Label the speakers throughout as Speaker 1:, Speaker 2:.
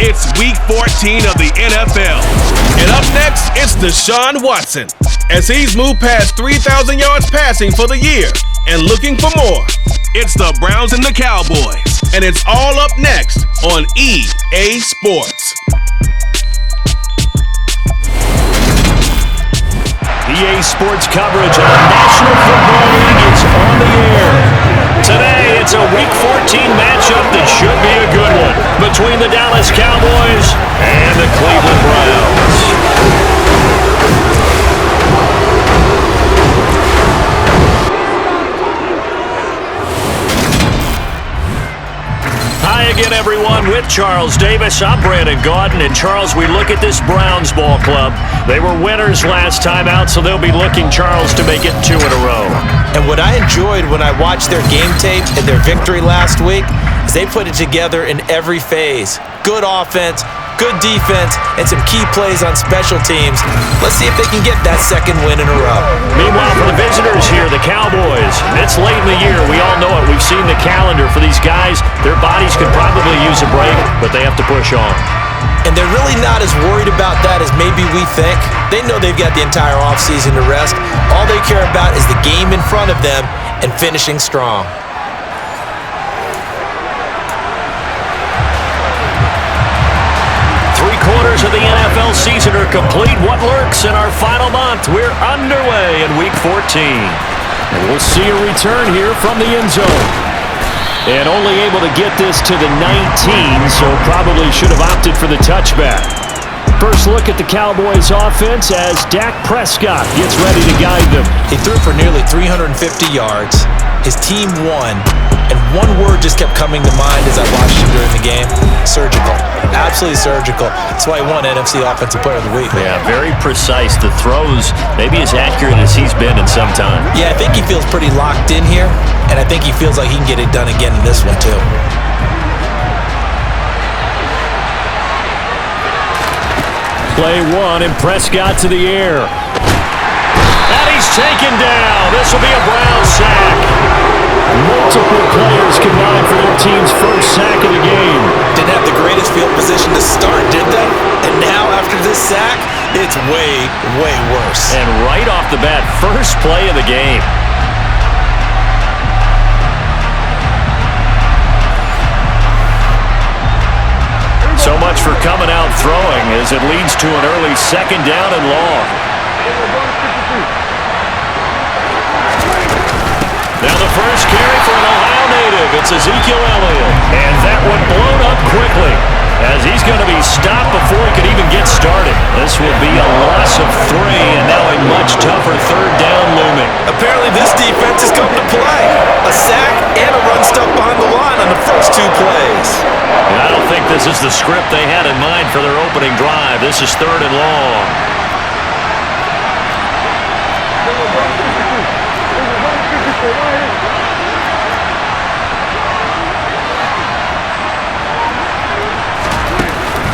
Speaker 1: It's Week 14 of the NFL. And up next, it's Deshaun Watson, as he's moved past 3,000 yards passing for the year and looking for more. It's the Browns and the Cowboys, and it's all up next on EA Sports.
Speaker 2: EA Sports coverage of the National Football League is on the air. Today, it's a Week 14 matchup that should be a good one between the Dallas Cowboys and the Cleveland Browns. Hi again, everyone. With Charles Davis, I'm Brandon Gaudin. And Charles, we look at this Browns ball club. They were winners last time out, so they'll be looking, Charles, to make it 2 in a row.
Speaker 3: And what I enjoyed when I watched their game tape and their victory last week is they put it together in every phase. Good offense, good defense, and some key plays on special teams. Let's see if they can get that second win in a row.
Speaker 2: Meanwhile, for the visitors here, the Cowboys, it's late in the year. We all know it. We've seen the calendar for these guys. Their bodies could probably use a break, but they have to push on.
Speaker 3: And they're really not as worried about that as maybe we think. They know they've got the entire offseason to rest. All they care about is the game in front of them and finishing strong.
Speaker 2: Quarters of the NFL season are complete. What lurks in our final month? We're underway in Week 14. And we'll see a return here from the end zone. And only able to get this to the 19, so probably should have opted for the touchback. First look at the Cowboys offense as Dak Prescott gets ready to guide them.
Speaker 3: He threw for nearly 350 yards. His team won. And one word just kept coming to mind as I watched him during the game. Surgical. Absolutely surgical. That's why he won NFC Offensive Player of the Week.
Speaker 2: Yeah, very precise. The throws maybe as accurate as he's been in some time.
Speaker 3: Yeah, I think he feels pretty locked in here. And I think he feels like he can get it done again in this one, too.
Speaker 2: Play one, and Prescott to the air. And he's taken down. This will be a Brown sack. Multiple players combined for their team's first sack of the game.
Speaker 3: Didn't have the greatest field position to start, did they? And now, after this sack, it's way, way worse.
Speaker 2: And right off the bat, first play of the game. So much for coming out throwing as it leads to an early second down and long. Now the first carry for an Ohio native. It's Ezekiel Elliott. And that one blown up quickly as he's going to be stopped before he could even get started. This will be a loss of 3 and now a much tougher third down looming.
Speaker 3: Apparently this defense has come to play. A sack and a run stuck behind the line on the first 2 plays.
Speaker 2: And I don't think this is the script they had in mind for their opening drive. This is 3rd and long.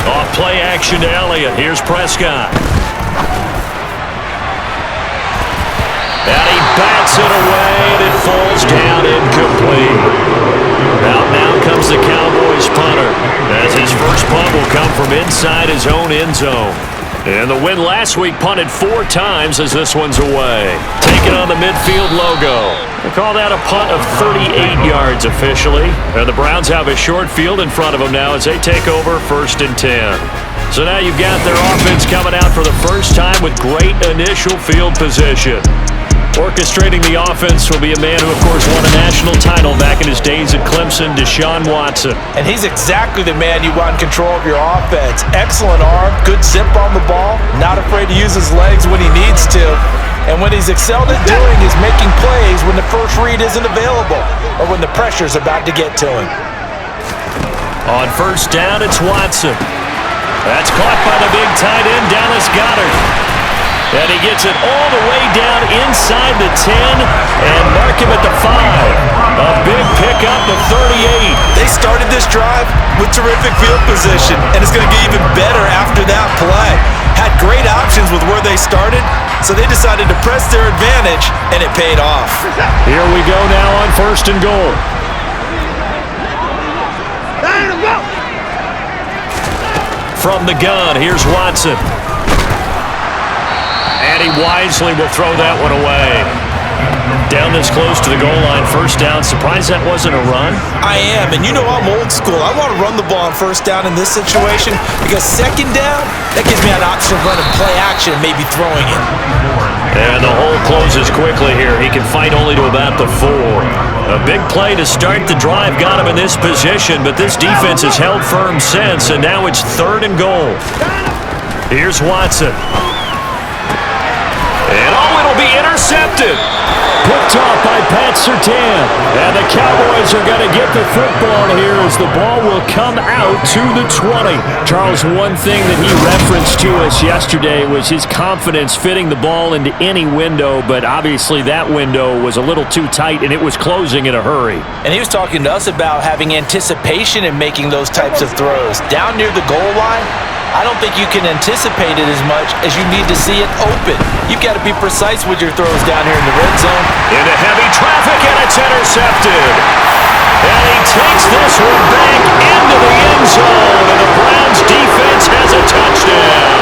Speaker 2: Off play action to Elliott. Here's Prescott. And he bats it away, and it falls down incomplete. Now comes the Cowboys punter, as his first punt will come from inside his own end zone. And the win last week punted 4 times as this one's away. Taking on the midfield logo. They call that a punt of 38 yards officially. And the Browns have a short field in front of them now as they take over 1st and 10. So now you've got their offense coming out for the first time with great initial field position. Orchestrating the offense will be a man who, of course, won a national title back in his days at Clemson, Deshaun Watson.
Speaker 3: And he's exactly the man you want in control of your offense. Excellent arm, good zip on the ball, not afraid to use his legs when he needs to. And what he's excelled at doing is making plays when the first read isn't available or when the pressure's about to get to him.
Speaker 2: On first down, it's Watson. That's caught by the big tight end, Dallas Goedert. And he gets it all the way down inside the 10 and mark him at the 5. A big pickup of 38.
Speaker 3: They started this drive with terrific field position, and it's going to get even better after that play. Had great options with where they started, so they decided to press their advantage, and it paid off.
Speaker 2: Here we go now on 1st and goal. from the gun. Here's Watson. And he wisely will throw that one away. Down this close to the goal line, first down. Surprised that wasn't a run?
Speaker 3: I am, and you know I'm old school. I want to run the ball on first down in this situation because second down, that gives me an option of running play action and maybe throwing it.
Speaker 2: And the hole closes quickly here. He can fight only to about the 4. A big play to start the drive got him in this position, but this defense has held firm since, and now it's 3rd and goal. Here's Watson. And it'll be intercepted. Picked off by Pat Surtain. And the Cowboys are going to get the football here as the ball will come out to the 20. Charles, one thing that he referenced to us yesterday was his confidence fitting the ball into any window, but obviously that window was a little too tight and it was closing in a hurry.
Speaker 3: And he was talking to us about having anticipation in making those types of throws. Down near the goal line, I don't think you can anticipate it as much as you need to see it open. You've got to be precise with your throws down here in the red zone.
Speaker 2: Into heavy traffic, and it's intercepted. And he takes this one back into the end zone, and the Browns defense has a touchdown.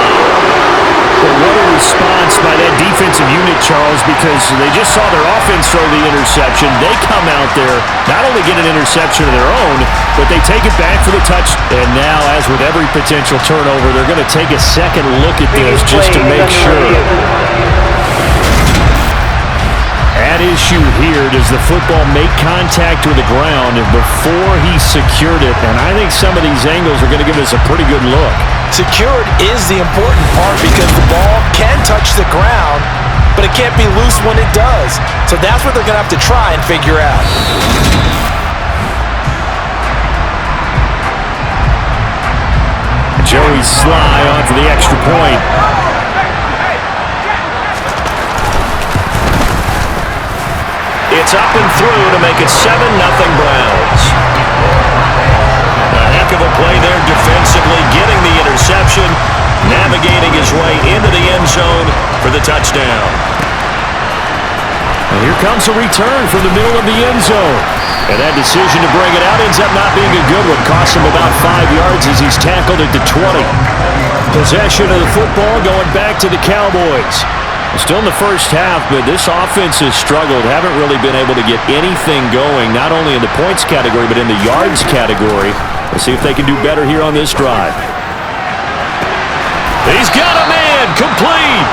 Speaker 2: Well, what a response by that defensive unit, Charles, because they just saw their offense throw the interception. They come out there, not only get an interception of their own, but they take it back for the touch. And now, as with every potential turnover, they're going to take a second look at this just to make sure. At issue here, does the football make contact with the ground before he secured it? And I think some of these angles are going to give us a pretty good look.
Speaker 3: Secured is the important part because the ball can touch the ground, but it can't be loose when it does. So that's what they're going to have to try and figure out.
Speaker 2: Joey Sly on for the extra point. It's up and through to make it 7-0 Browns. A heck of a play there defensively, getting the interception, navigating his way into the end zone for the touchdown. And here comes a return from the middle of the end zone. And that decision to bring it out ends up not being a good one. Costs him about 5 yards as he's tackled at the 20. Possession of the football going back to the Cowboys. Still in the first half, but this offense has struggled. Haven't really been able to get anything going, not only in the points category, but in the yards category. We'll see if they can do better here on this drive. He's got a man, complete.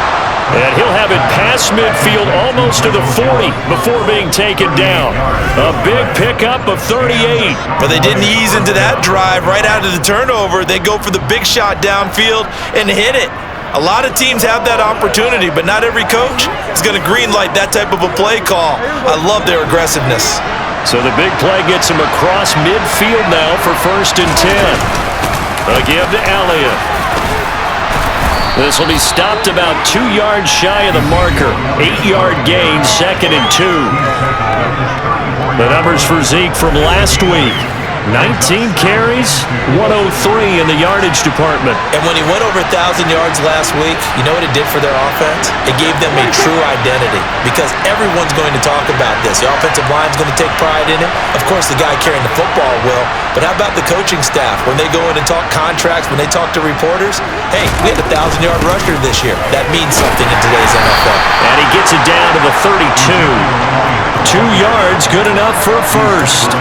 Speaker 2: And he'll have it past midfield almost to the 40 before being taken down. A big pickup of 38.
Speaker 3: But they didn't ease into that drive right out of the turnover. They go for the big shot downfield and hit it. A lot of teams have that opportunity, but not every coach is going to greenlight that type of a play call. I love their aggressiveness.
Speaker 2: So the big play gets him across midfield now for 1st and 10. A give to Elliott. This will be stopped about 2 yards shy of the marker. 8-yard gain, 2nd and 2. The numbers for Zeke from last week. 19 carries, 103 in the yardage department.
Speaker 3: And when he went over 1,000 yards last week, you know what it did for their offense? It gave them a true identity because everyone's going to talk about this. The offensive line's going to take pride in it. Of course, the guy carrying the football will. But how about the coaching staff? When they go in and talk contracts, when they talk to reporters, hey, we had a 1,000-yard rusher this year. That means something in today's NFL.
Speaker 2: And he gets it down to the 32. 2 yards, good enough for a first.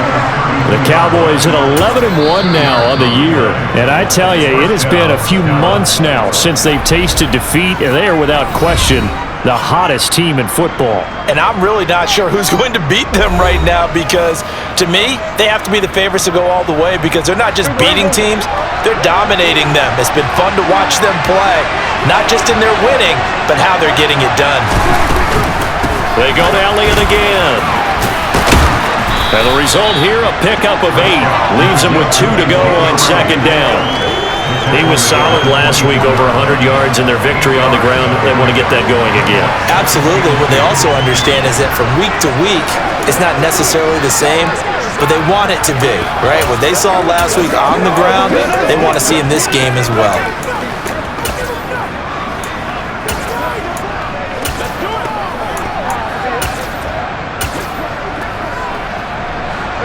Speaker 2: The Cowboys at 11-1 now on the year. And I tell you, it has been a few months now since they've tasted defeat, and they are without question the hottest team in football.
Speaker 3: And I'm really not sure who's going to beat them right now because, to me, they have to be the favorites to go all the way because they're not just beating teams, they're dominating them. It's been fun to watch them play, not just in their winning, but how they're getting it done.
Speaker 2: They go to Elliott again. And the result here, a pickup of 8. Leaves him with 2 to go on 2nd down. He was solid last week, over 100 yards in their victory on the ground. They want to get that going again.
Speaker 3: Absolutely. What they also understand is that from week to week, it's not necessarily the same, but they want it to be, right? What they saw last week on the ground, they want to see in this game as well.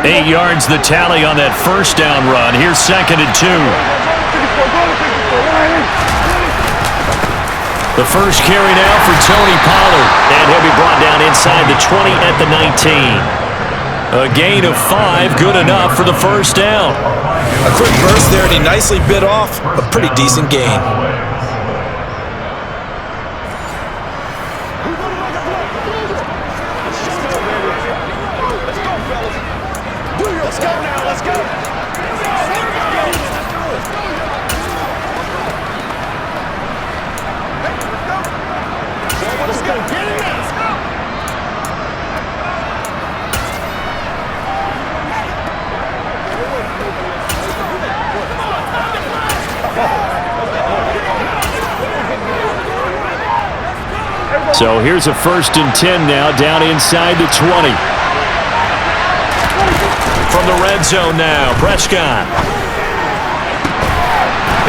Speaker 3: $8 yards the tally on that first down run. Here's 2nd and 2.
Speaker 2: The first carry now for Tony Pollard. And he'll be brought down inside the 20 at the 19. A gain of 5, good enough for the first down.
Speaker 3: A quick burst there, and he nicely bit off a pretty decent gain.
Speaker 4: Let's go now, let's go. Let's go, get it now.
Speaker 2: So here's a 1st and 10 now, down inside the 20. From the red zone now, Prescott.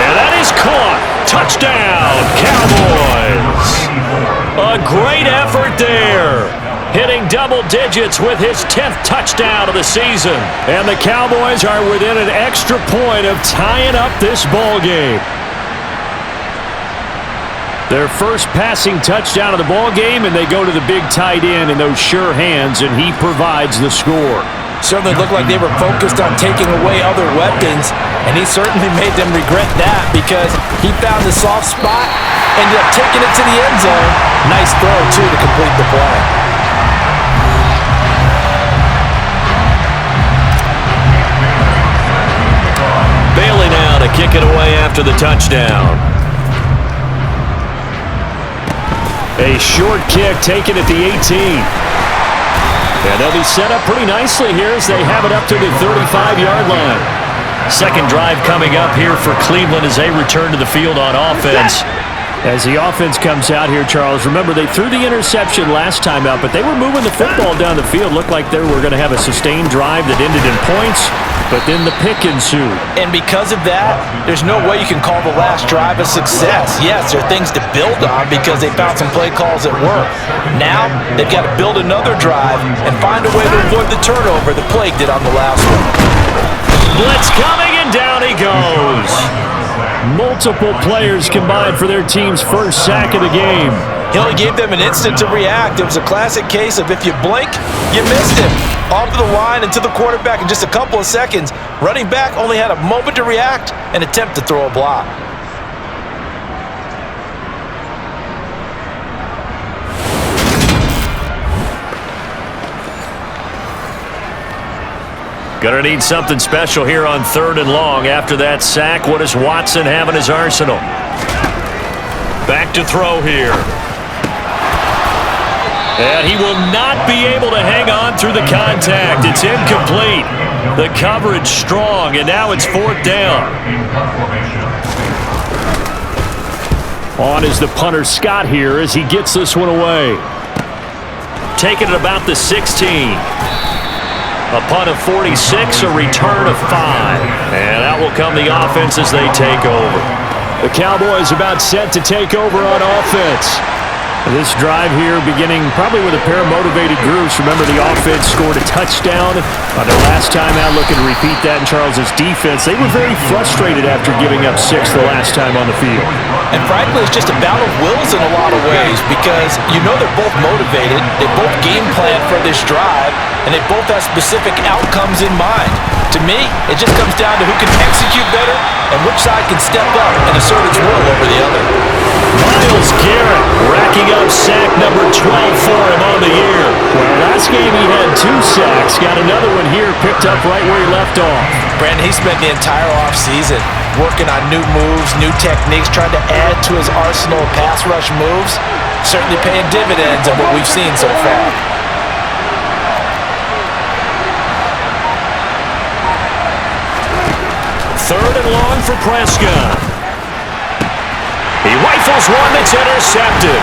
Speaker 2: And that is caught. Touchdown, Cowboys. A great effort there. Hitting double digits with his 10th touchdown of the season. And the Cowboys are within an extra point of tying up this ball game. Their first passing touchdown of the ball game, and they go to the big tight end in those sure hands, and he provides the score.
Speaker 3: Certainly looked like they were focused on taking away other weapons, and he certainly made them regret that because he found the soft spot, ended up taking it to the end zone. Nice throw, too, to complete the play.
Speaker 2: Bailey now to kick it away after the touchdown. A short kick taken at the 18. And they'll be set up pretty nicely here as they have it up to the 35-yard line. Second drive coming up here for Cleveland as they return to the field on offense. As the offense comes out here, Charles, remember they threw the interception last time out, but they were moving the football down the field. Looked like they were going to have a sustained drive that ended in points, but then the pick ensued.
Speaker 3: And because of that, there's no way you can call the last drive a success. Yes, there are things to build on because they found some play calls that work. Now, they've got to build another drive and find a way to avoid the turnover the Plague did on the last one.
Speaker 2: Blitz coming, and down he goes. Multiple players combined for their team's first sack of the game.
Speaker 3: He only gave them an instant to react. It was a classic case of if you blink, you missed him. Off the line and to the quarterback in just a couple of seconds. Running back only had a moment to react and attempt to throw a block.
Speaker 2: Gonna need something special here on 3rd and long. After that sack, what does Watson have in his arsenal? Back to throw here. And he will not be able to hang on through the contact. It's incomplete. The coverage strong, and now it's 4th down. On is the punter Scott here as he gets this one away. Taking it about the 16. A punt of 46, a return of 5. And out will come the offense as they take over. The Cowboys about set to take over on offense. This drive here beginning probably with a pair of motivated groups. Remember, the offense scored a touchdown on their last time out. Looking to repeat that in Charles's defense. They were very frustrated after giving up 6 the last time on the field.
Speaker 3: And frankly, it's just a battle of wills in a lot of ways because you know they're both motivated. They both game plan for this drive, and they both have specific outcomes in mind. To me, it just comes down to who can execute better and which side can step up and assert its will over the other.
Speaker 2: Myles Garrett racking up sack number 12 for him on the year. Well, last game he had 2 sacks. Got another one here picked up right where he left off.
Speaker 3: Brandon, he spent the entire offseason working on new moves, new techniques, trying to add to his arsenal of pass rush moves. Certainly paying dividends on what we've seen so far.
Speaker 2: Third and long for Prescott. He rifles one that's intercepted.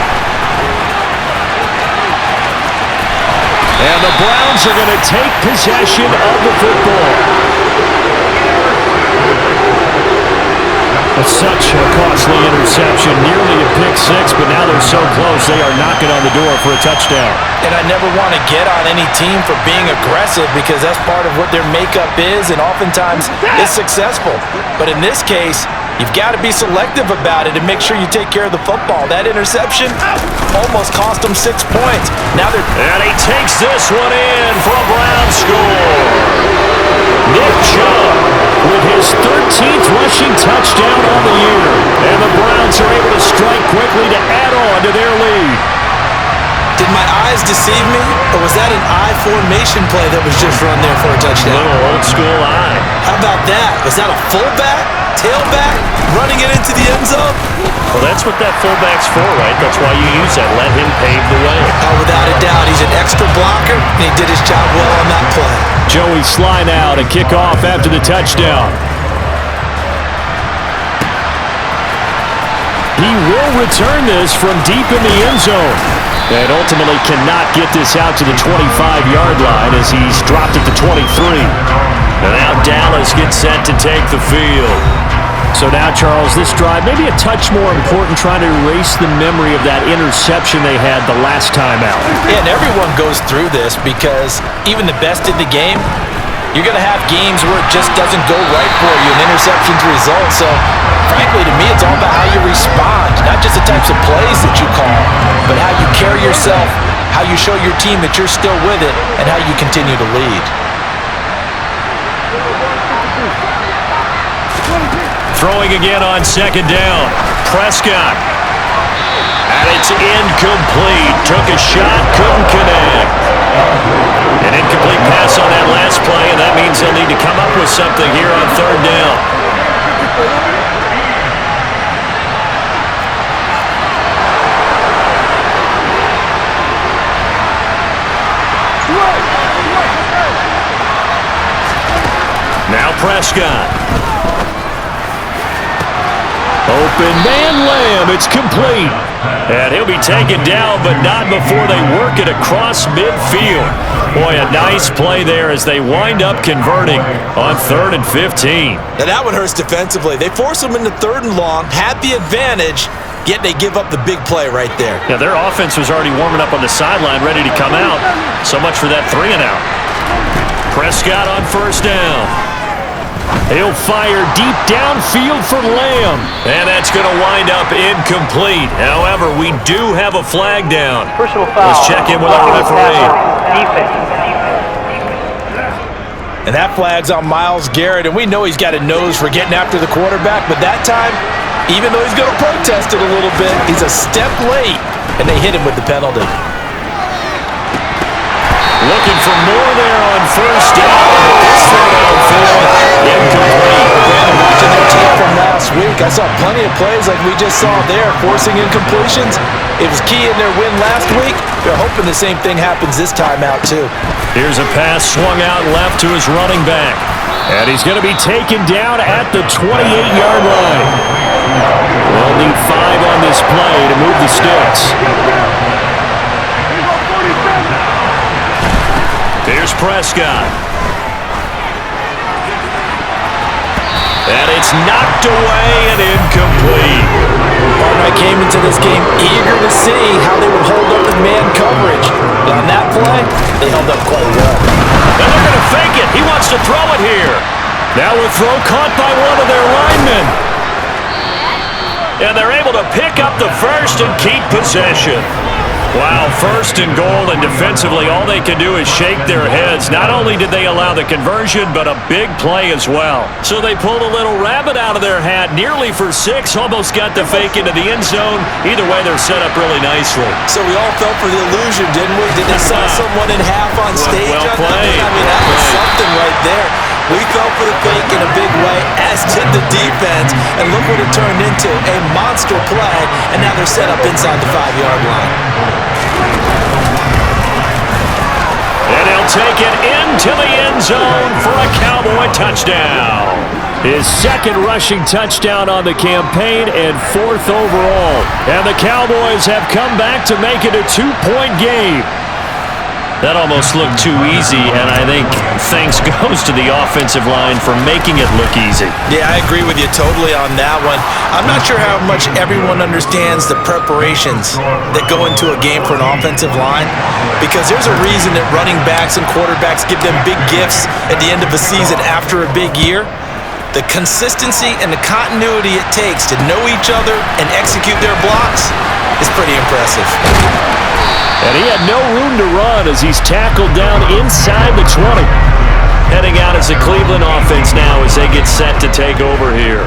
Speaker 2: And the Browns are going to take possession of the football. Such a costly interception, nearly a pick-6, but now they're so close they are knocking on the door for a touchdown.
Speaker 3: And I never want to get on any team for being aggressive because that's part of what their makeup is and oftentimes is successful. But in this case, You've got to be selective about it and make sure you take care of the football. That interception almost cost them 6 points. Now they're...
Speaker 2: And he takes this one in for a Browns score. Nick Chubb with his 13th rushing touchdown on the year. And the Browns are able to strike quickly to add on to their lead.
Speaker 3: Did my eyes deceive me, or was that an I formation play that was just run there for a touchdown?
Speaker 2: A little old school eye.
Speaker 3: How about that? Was that a fullback, tailback, running it into the end zone?
Speaker 2: Well, that's what that fullback's for, right? That's why you use that. Let him pave the way.
Speaker 3: Oh, without a doubt. He's an extra blocker, and he did his job well on that play.
Speaker 2: Joey slide out and kick off after the touchdown. He will return this from deep in the end zone. And ultimately cannot get this out to the 25-yard line as he's dropped at the 23. And now Dallas gets set to take the field. So now, Charles, this drive maybe a touch more important, trying to erase the memory of that interception they had the last time out.
Speaker 3: Yeah, and everyone goes through this because even the best in the game, you're going to have games where it just doesn't go right for you, and interceptions result. So, frankly, to me, it's all about how you respond, not just the types of plays that you call, but how you carry yourself, how you show your team that you're still with it, and how you continue to lead.
Speaker 2: Throwing again on second down. Prescott. And it's incomplete. Took a shot, couldn't connect. An incomplete pass on that last play, and that means they'll need to come up with something here on third down. Now Prescott. Open man Lamb, it's complete. And he'll be taken down, but not before they work it across midfield. Boy, a nice play there as they wind up converting on 3rd and 15.
Speaker 3: Now that one hurts defensively. They force them into 3rd and long, had the advantage, yet they give up the big play right there.
Speaker 2: Yeah, their offense was already warming up on the sideline, ready to come out. So much for that 3 and out. Prescott on 1st down. He'll fire deep downfield for Lamb. And that's going to wind up incomplete. However, we do have a flag down.
Speaker 5: Personal foul.
Speaker 2: Let's check in with our referee.
Speaker 5: Defense.
Speaker 3: And that flag's on Myles Garrett, and we know he's got a nose for getting after the quarterback, but that time, even though he's going to protest it a little bit, he's a step late, and they hit him with the penalty.
Speaker 2: Looking for more there on 1st down. This throw downfield. Incomplete.
Speaker 3: Watching their team from last week, I saw plenty of plays like we just saw there, forcing incompletions. It was key in their win last week. They're hoping the same thing happens this time out, too.
Speaker 2: Here's a pass swung out left to his running back. And he's going to be taken down at the 28-yard line. They'll need 5 on this play to move the sticks. Here's Prescott. And it's knocked away and incomplete.
Speaker 3: I came into this game eager to see how they would hold up in man coverage. But on that play, they held up quite well.
Speaker 2: And they're going to fake it. He wants to throw it here. Now a throw caught by one of their linemen. And they're able to pick up the first and keep possession. Wow, 1st and goal, and defensively all they can do is shake their heads. Not only did they allow the conversion, but a big play as well. So they pulled a little rabbit out of their hat, nearly for 6, almost got the fake into the end zone. Either way, they're set up really nicely.
Speaker 3: So we all fell for the illusion, didn't we? Did they saw someone in half on stage?
Speaker 2: Well
Speaker 3: on
Speaker 2: played.
Speaker 3: I mean, that was something right there. We fell for the fake in a big way, as did the defense, and look what it turned into, a monster play, and now they're set up inside the 5-yard line.
Speaker 2: And he'll take it into the end zone for a Cowboy touchdown. His 2nd rushing touchdown on the campaign and 4th overall. And the Cowboys have come back to make it a 2-point game. That almost looked too easy, and I think thanks goes to the offensive line for making it look easy.
Speaker 3: Yeah, I agree with you totally on that one. I'm not sure how much everyone understands the preparations that go into a game for an offensive line, because there's a reason that running backs and quarterbacks give them big gifts at the end of the season after a big year. The consistency and the continuity it takes to know each other and execute their blocks is pretty impressive.
Speaker 2: And he had no room to run as he's tackled down inside the 20. Heading out as a Cleveland offense now as they get set to take over here.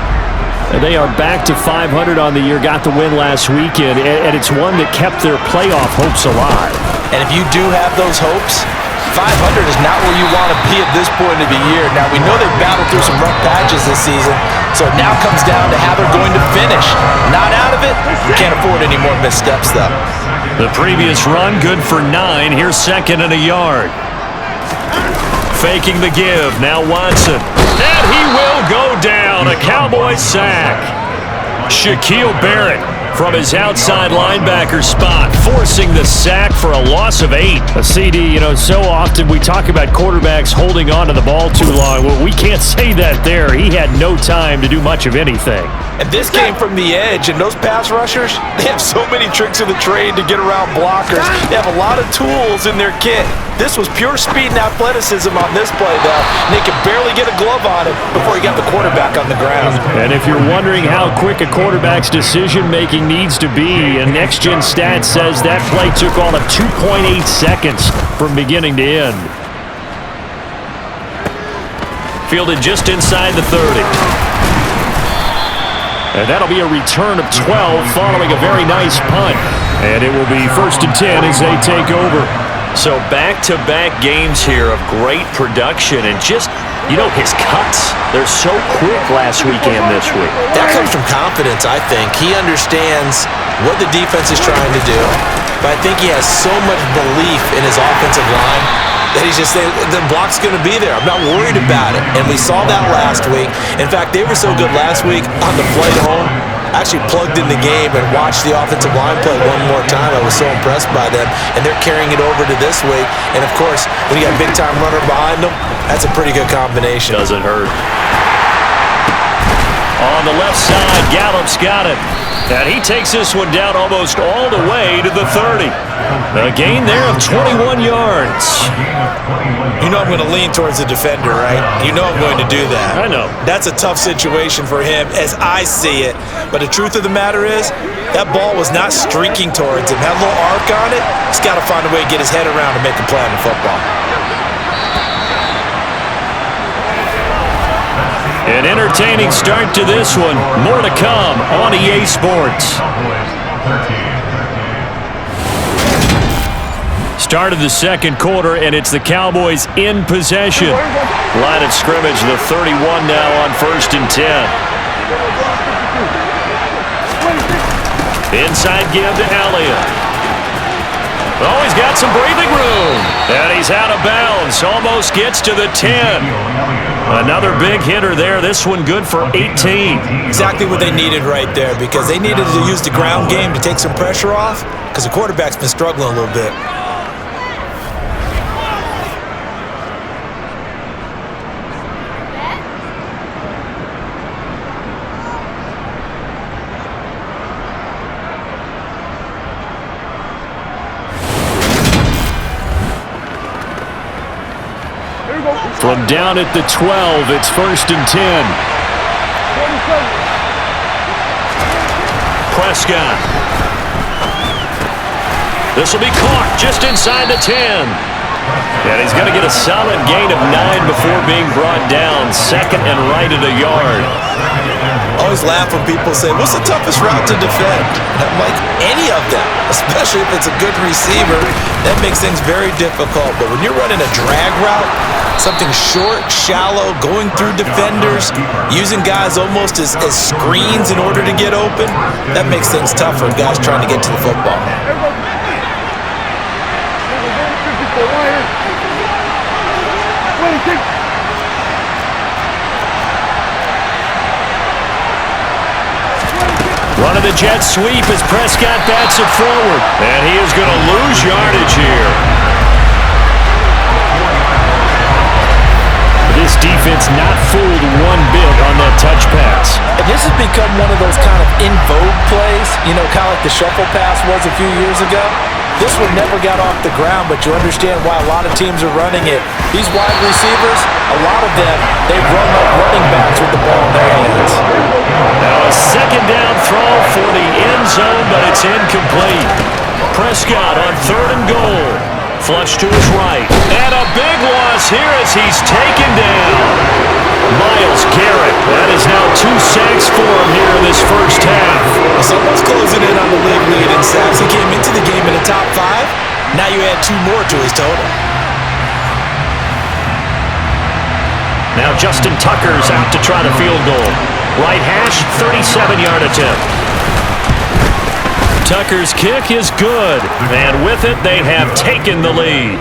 Speaker 2: And they are back to 500 on the year, got the win last weekend, and it's one that kept their playoff hopes alive.
Speaker 3: And if you do have those hopes, 500 is not where you want to be at this point of the year. Now, we know they've battled through some rough patches this season, so it now comes down to how they're going to finish. Not out of it, you can't afford any more missteps, though.
Speaker 2: The previous run, good for 9. Here's second and a yard. Faking the give, now Watson. And he will go down, a Cowboy sack. Shaquille Barrett from his outside linebacker spot, forcing the sack for a loss of 8. A CD, so often we talk about quarterbacks holding on to the ball too long. Well, we can't say that there. He had no time to do much of anything.
Speaker 3: And this came from the edge, and those pass rushers, they have so many tricks of the trade to get around blockers. They have a lot of tools in their kit. This was pure speed and athleticism on this play, though. And they could barely get a glove on it before he got the quarterback on the ground.
Speaker 2: And if you're wondering how quick a quarterback's decision-making needs to be, and Next Gen Stats says that play took all of 2.8 seconds from beginning to end. Fielded just inside the 30. And that'll be a return of 12 following a very nice punt. And it will be 1st and 10 as they take over. So back-to-back games here of great production and just, his cuts. They're so quick last weekend this week.
Speaker 3: That comes from confidence, I think. He understands what the defense is trying to do, but I think he has so much belief in his offensive line that he's just saying, the block's going to be there. I'm not worried about it. And we saw that last week. In fact, they were so good last week on the flight home. I actually plugged in the game and watched the offensive line play one more time. I was so impressed by them. And they're carrying it over to this week. And, of course, when you got a big-time runner behind them, that's a pretty good combination.
Speaker 2: Doesn't hurt. On the left side, Gallup's got it. And he takes this one down almost all the way to the 30. A gain there of 21 yards.
Speaker 3: You know I'm going to lean towards the defender, right? You know I'm going to do that.
Speaker 2: I know.
Speaker 3: That's a tough situation for him as I see it. But the truth of the matter is, that ball was not streaking towards him. Had a little arc on it. He's got to find a way to get his head around and make a play on the football.
Speaker 2: An entertaining start to this one. More to come on EA Sports. Start of the second quarter, and it's the Cowboys in possession. Line of scrimmage, the 31 now on 1st and 10. Inside give to Elliott. Oh, he's got some breathing room. And he's out of bounds. Almost gets to the 10. Another big hitter there. This one good for 18.
Speaker 3: Exactly what they needed right there, because they needed to use the ground game to take some pressure off, because the quarterback's been struggling a little bit.
Speaker 2: From down at the 12, it's 1st and 10. Prescott. This will be caught just inside the 10. And he's going to get a solid gain of 9 before being brought down. 2nd and right at a yard.
Speaker 3: Always laugh when people say, what's the toughest route to defend? And I'm like, any of them, especially if it's a good receiver. That makes things very difficult. But when you're running a drag route, something short, shallow, going through defenders, using guys almost as screens in order to get open, that makes things tough for guys trying to get to the football.
Speaker 2: Running the jet sweep as Prescott bats it forward. And he is going to lose yardage here. This defense not fooled one bit on that touch pass.
Speaker 3: And this has become one of those kind of in vogue plays, kind of like the shuffle pass was a few years ago. This one never got off the ground, but you understand why a lot of teams are running it. These wide receivers, a lot of them, they run like running backs with the ball in their hands.
Speaker 2: Now a second down throw for the end zone, but it's incomplete. Prescott on 3rd and goal. Flush to his right. And a big loss here as he's taken down. Myles Garrett, that is now 2 sacks for him here in this first half.
Speaker 3: Someone's closing in on the league lead in sacks. He came into the game in the top 5. Now you add 2 more to his total.
Speaker 2: Now Justin Tucker's out to try the field goal. Right hash, 37-yard attempt. Tucker's kick is good, and with it, they have taken the lead.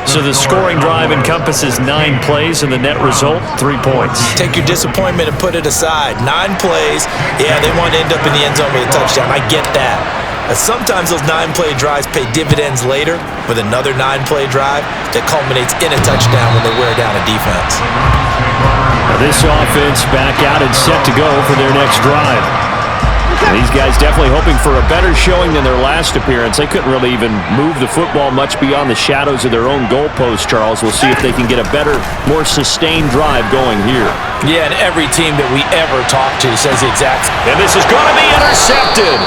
Speaker 2: So the scoring drive encompasses 9 plays, and the net result, 3 points.
Speaker 3: Take your disappointment and put it aside. 9 plays, yeah, they want to end up in the end zone with a touchdown. I get that. But sometimes those 9-play drives pay dividends later with another 9-play drive that culminates in a touchdown when they wear down a defense.
Speaker 2: Now this offense back out and set to go for their next drive. These guys definitely hoping for a better showing than their last appearance. They couldn't really even move the football much beyond the shadows of their own goalpost, Charles. We'll see if they can get a better, more sustained drive going here.
Speaker 3: Yeah, and every team that we ever talk to says the exact.
Speaker 2: And this is going to be intercepted.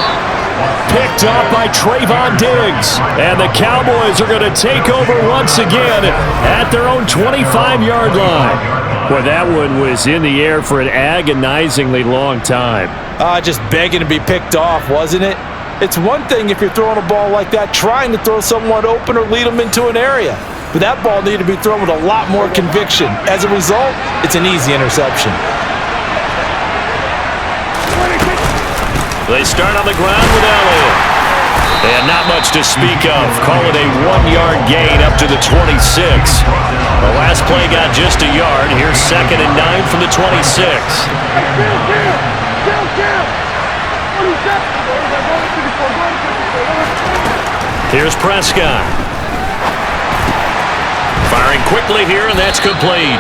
Speaker 2: Picked up by Trayvon Diggs. And the Cowboys are going to take over once again at their own 25-yard line. Well, that one was in the air for an agonizingly long time.
Speaker 3: Just begging to be picked off, wasn't it? It's one thing if you're throwing a ball like that, trying to throw someone open or lead them into an area. But that ball needed to be thrown with a lot more conviction. As a result, it's an easy interception.
Speaker 2: They start on the ground with Elliott. And not much to speak of. Call it a 1-yard gain up to the 26. The last play got just a yard. Here's 2nd and 9 from the 26. Here's Prescott. Firing quickly here, and that's complete.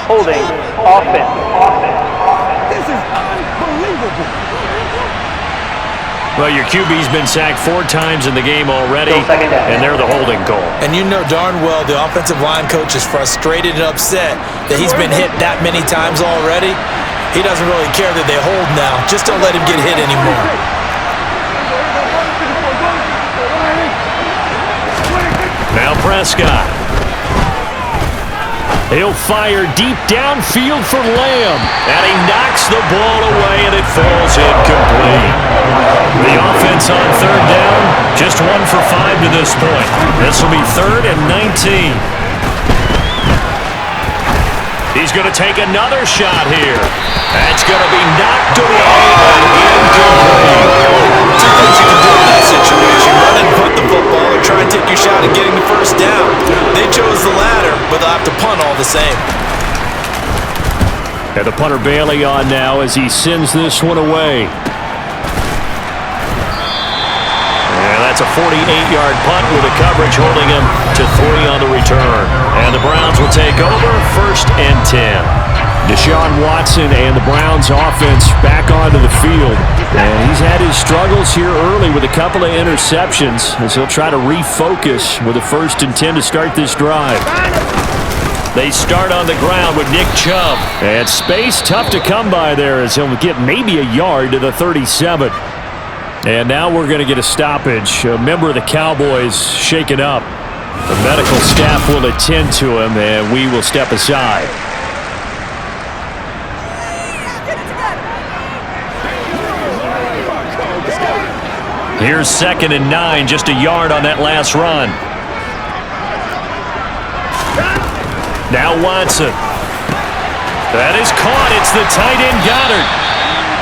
Speaker 5: Holding offense.
Speaker 4: This is unbelievable.
Speaker 2: Well, your QB's been sacked 4 times in the game already, and they're the holding call.
Speaker 3: And you know darn well the offensive line coach is frustrated and upset that he's been hit that many times already. He doesn't really care that they hold now. Just don't let him get hit anymore.
Speaker 2: Now Prescott. He'll fire deep downfield for Lamb. And he knocks the ball away, and it falls incomplete. The offense on 3rd down, just 1 for 5 to this point. This will be 3rd and 19. He's going to take another shot here. That's going to be knocked away and incomplete.
Speaker 3: 2 things you can do in that situation. Run and punt the football or try and take your shot at getting the first down. They chose the latter, but they'll have to punt all the same.
Speaker 2: And the punter Bailey on now as he sends this one away. And that's a 48-yard punt with the coverage holding him to 3 on the return. And the Browns will take over 1st and 10. Deshaun Watson and the Browns offense back onto the field. And he's had his struggles here early with a couple of interceptions as he'll try to refocus with a 1st and 10 to start this drive. They start on the ground with Nick Chubb. And space tough to come by there as he'll get maybe a yard to the 37. And now we're going to get a stoppage. A member of the Cowboys shaken up. The medical staff will attend to him, and we will step aside. Here's 2nd and 9, just a yard on that last run. Now Watson. That is caught. It's the tight end Goddard.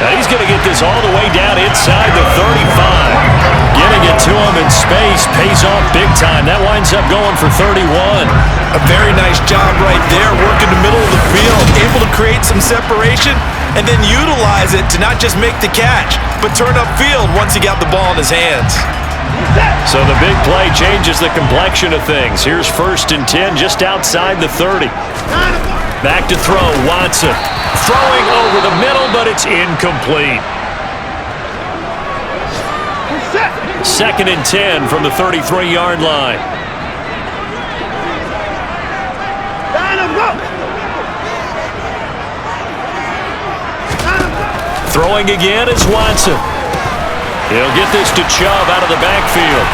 Speaker 2: Now he's going to get this all the way down inside the 35. Getting it to him in space pays off big time. That winds up going for 31.
Speaker 3: A very nice job right there, working the middle of the field, able to create some separation and then utilize it to not just make the catch, but turn upfield once he got the ball in his hands.
Speaker 2: So the big play changes the complexion of things. Here's 1st and 10 just outside the 30. Back to throw, Watson. Throwing over the middle, but it's incomplete. 2nd and 10 from the 33-yard line. Throwing again is Watson. He'll get this to Chubb out of the backfield.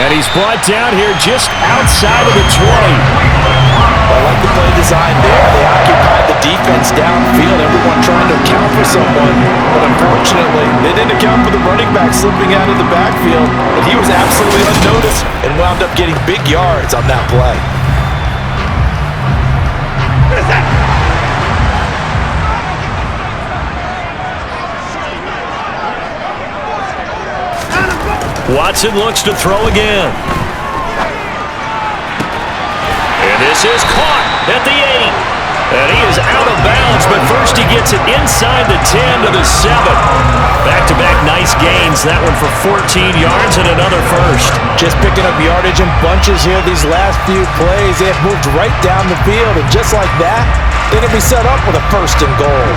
Speaker 2: And he's brought down here just outside of the 20.
Speaker 3: I like the play design there. They occupied the defense downfield, everyone trying to account for someone. But unfortunately, they didn't account for the running back slipping out of the backfield. And he was absolutely unnoticed and wound up getting big yards on that play.
Speaker 2: Watson looks to throw again. And this is caught at the 8. And he is out of bounds, but first he gets it inside the 10 to the 7. Back-to-back nice gains. That one for 14 yards and another first.
Speaker 3: Just picking up yardage in bunches here these last few plays. They have moved right down the field, and just like that, they're going to be set up with a 1st and goal.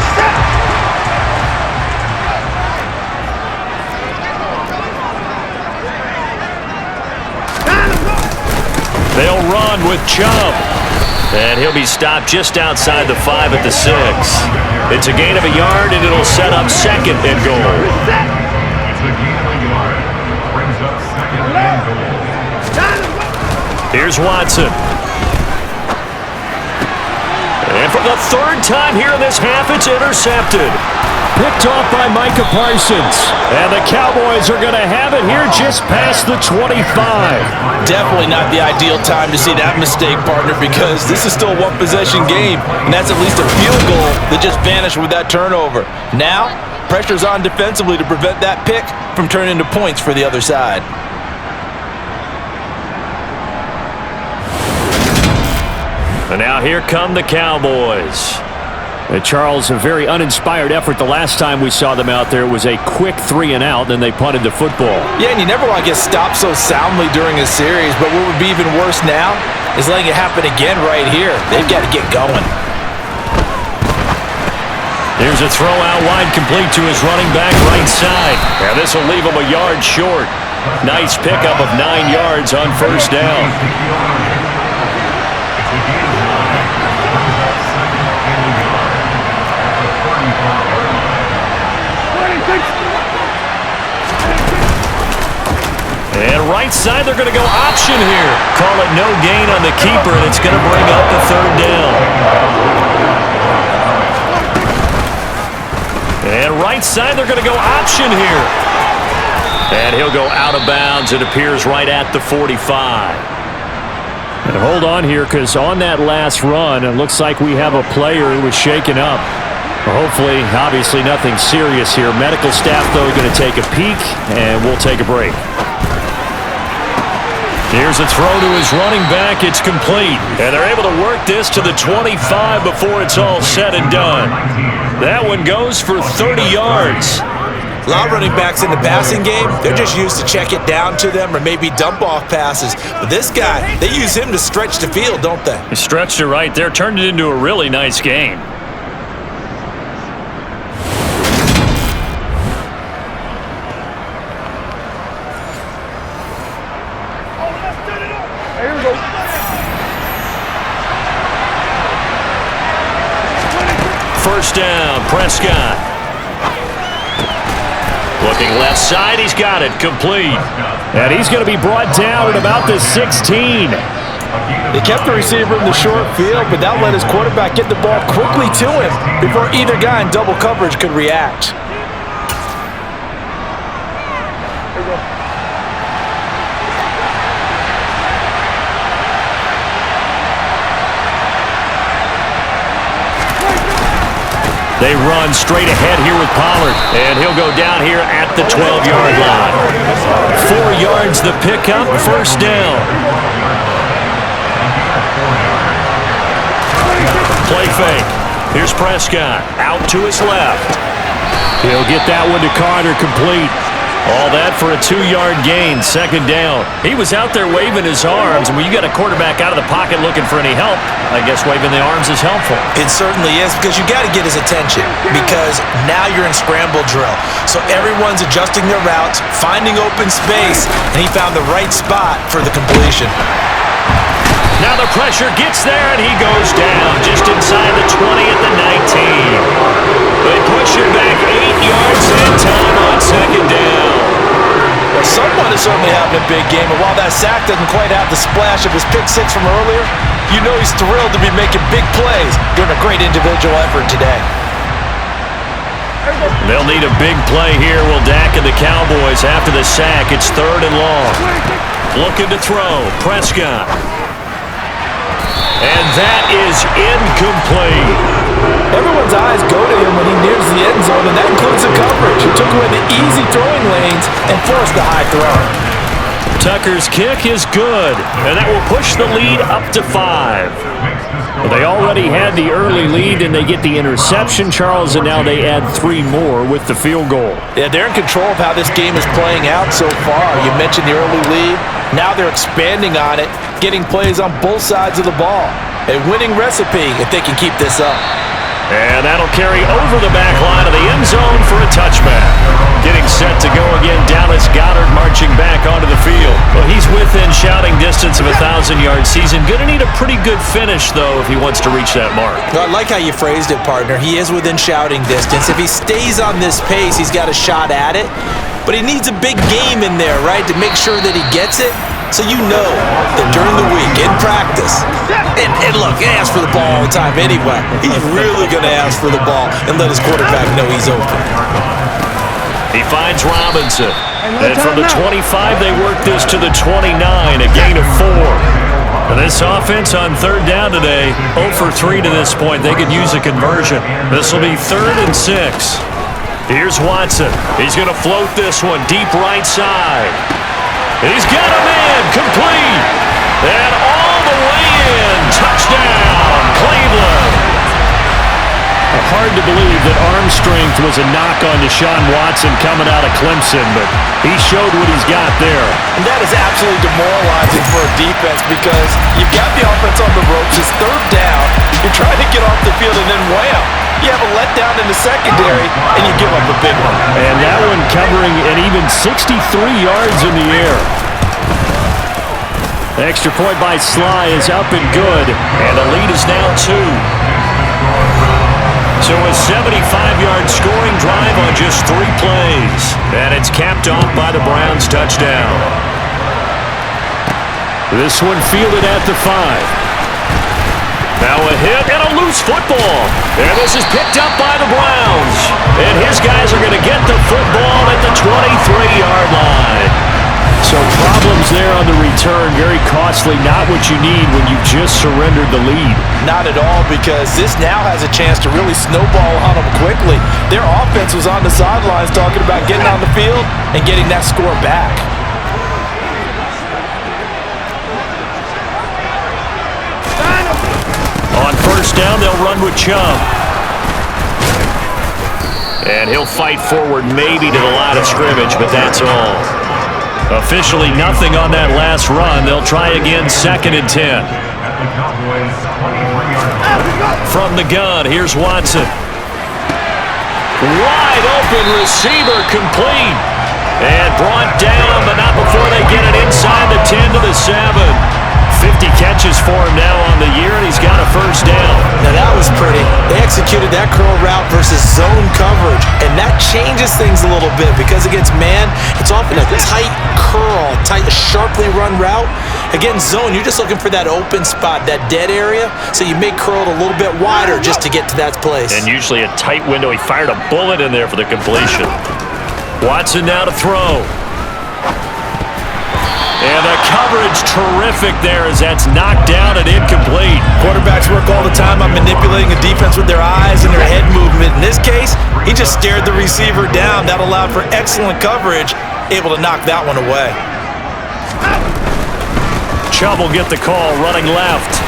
Speaker 2: They'll run with Chubb. And he'll be stopped just outside the 5 at the 6. It's a gain of a yard, and it'll set up 2nd and goal. Here's Watson. And for the 3rd time here in this half, it's intercepted. Picked off by Micah Parsons. And the Cowboys are going to have it here just past the 25.
Speaker 3: Definitely not the ideal time to see that mistake, partner, because this is still a one-possession game, and that's at least a field goal that just vanished with that turnover. Now, pressure's on defensively to prevent that pick from turning into points for the other side.
Speaker 2: And now here come the Cowboys. Charles, a very uninspired effort. The last time we saw them out there was a quick 3 and out, then they punted the football.
Speaker 3: Yeah, and you never want to get stopped so soundly during a series, but what would be even worse now is letting it happen again right here. They've got to get going.
Speaker 2: Here's a throw out wide, complete to his running back right side. And this will leave him a yard short. Nice pickup of 9 yards on 1st down. And right side, they're going to go option here. Call it no gain on the keeper, and it's going to bring up the 3rd down. And right side, they're going to go option here. And he'll go out of bounds. It appears right at the 45. And hold on here, because on that last run, it looks like we have a player who was shaken up. Hopefully, obviously nothing serious here. Medical staff, though, are going to take a peek, and we'll take a break. Here's a throw to his running back. It's complete. And they're able to work this to the 25 before it's all said and done. That one goes for 30 yards.
Speaker 3: A lot of running backs in the passing game, they're just used to check it down to them or maybe dump off passes. But this guy, they use him to stretch the field, don't they?
Speaker 2: He stretched it right there, turned it into a really nice game. First down, Prescott. Looking left side, he's got it, complete. And he's going to be brought down at about the 16.
Speaker 3: They kept the receiver in the short field, but that let his quarterback get the ball quickly to him before either guy in double coverage could react.
Speaker 2: They run straight ahead here with Pollard, and he'll go down here at the 12-yard line. 4 yards the pickup, first down. Play fake. Here's Prescott, out to his left. He'll get that one to Carter, complete. All that for a 2-yard gain, second down. He was out there waving his arms, and when you got a quarterback out of the pocket looking for any help, I guess waving the arms is helpful.
Speaker 3: It certainly is, because you got to get his attention, because now you're in scramble drill. So everyone's adjusting their routes, finding open space, and he found the right spot for the completion.
Speaker 2: Now the pressure gets there, and he goes down just inside the 20 at the 19. They push him back 8 yards in time on second down.
Speaker 3: Well, someone is certainly having a big game, and while that sack doesn't quite have the splash of his pick six from earlier, you know he's thrilled to be making big plays during a great individual effort today.
Speaker 2: They'll need a big play here. Will Dak and the Cowboys after the sack. It's 3rd and long. Looking to throw. Prescott. And that is incomplete.
Speaker 3: Everyone's eyes go to him when he nears the end zone, and that includes the coverage. He took away the easy throwing lanes and forced the high throw.
Speaker 2: Tucker's kick is good, and that will push the lead up to 5. Well, they already had the early lead, and they get the interception, Charles, and now they add 3 more with the field goal.
Speaker 3: Yeah, they're in control of how this game is playing out so far. You mentioned the early lead. Now they're expanding on it, getting plays on both sides of the ball. A winning recipe if they can keep this up.
Speaker 2: And that'll carry over the back line of the end zone for a touchback. Getting set to go again, Dallas Goedert marching back onto the field. Well, he's within shouting distance of a 1,000-yard season. Going to need a pretty good finish, though, if he wants to reach that mark.
Speaker 3: Well, I like how you phrased it, partner. He is within shouting distance. If he stays on this pace, he's got a shot at it. But he needs a big game in there, right, to make sure that he gets it. So you know that during the week, in practice, and look, he asks for the ball all the time anyway. He's really going to ask for the ball and let his quarterback know he's open.
Speaker 2: He finds Robinson. And from the 25, they work this to the 29, a gain of 4. And this offense on 3rd down today, 0 for 3 to this point. They could use a conversion. This will be 3rd and 6. Here's Watson. He's going to float this one deep right side. He's got a man, complete, and all the way in, touchdown, Cleveland. Hard to believe that arm strength was a knock on Deshaun Watson coming out of Clemson, but he showed what he's got there.
Speaker 3: And that is absolutely demoralizing for a defense because you've got the offense on the ropes, it's 3rd down, you're trying to get off the field, and then wham, you have a letdown in the secondary, and you give up a big one.
Speaker 2: And that one covering an even 63 yards in the air. The extra point by Sly is up and good, and the lead is now 2. So a 75-yard scoring drive on just 3 plays. And it's capped off by the Browns' touchdown. This one fielded at the 5. Now a hit and a loose football. And this is picked up by the Browns. And his guys are going to get the football at the 23-yard line. So problems there on the return, very costly, not what you need when you just surrendered the lead.
Speaker 3: Not at all, because this now has a chance to really snowball on them quickly. Their offense was on the sidelines talking about getting on the field and getting that score back.
Speaker 2: On 1st down, they'll run with Chubb. And he'll fight forward maybe to the line of scrimmage, but that's all. Officially nothing on that last run. They'll try again, 2nd and 10. From the gun, here's Watson. Wide open receiver, complete. And brought down, but not before they get it inside the 10 to the 7. 50 catches for him now on the year, and he's got a 1st down.
Speaker 3: Now that was pretty. They executed that curl route versus zone coverage, and that changes things a little bit because against man, it's often a tight curl, tight, sharply run route. Against zone, you're just looking for that open spot, that dead area, so you make curl a little bit wider just to get to that place.
Speaker 2: And usually a tight window. He fired a bullet in there for the completion. Watson now to throw. And the coverage terrific there as that's knocked down and incomplete.
Speaker 3: Quarterbacks work all the time on manipulating a defense with their eyes and their head movement. In this case, he just stared the receiver down. That allowed for excellent coverage, able to knock that one away.
Speaker 2: Chubb will get the call, running left.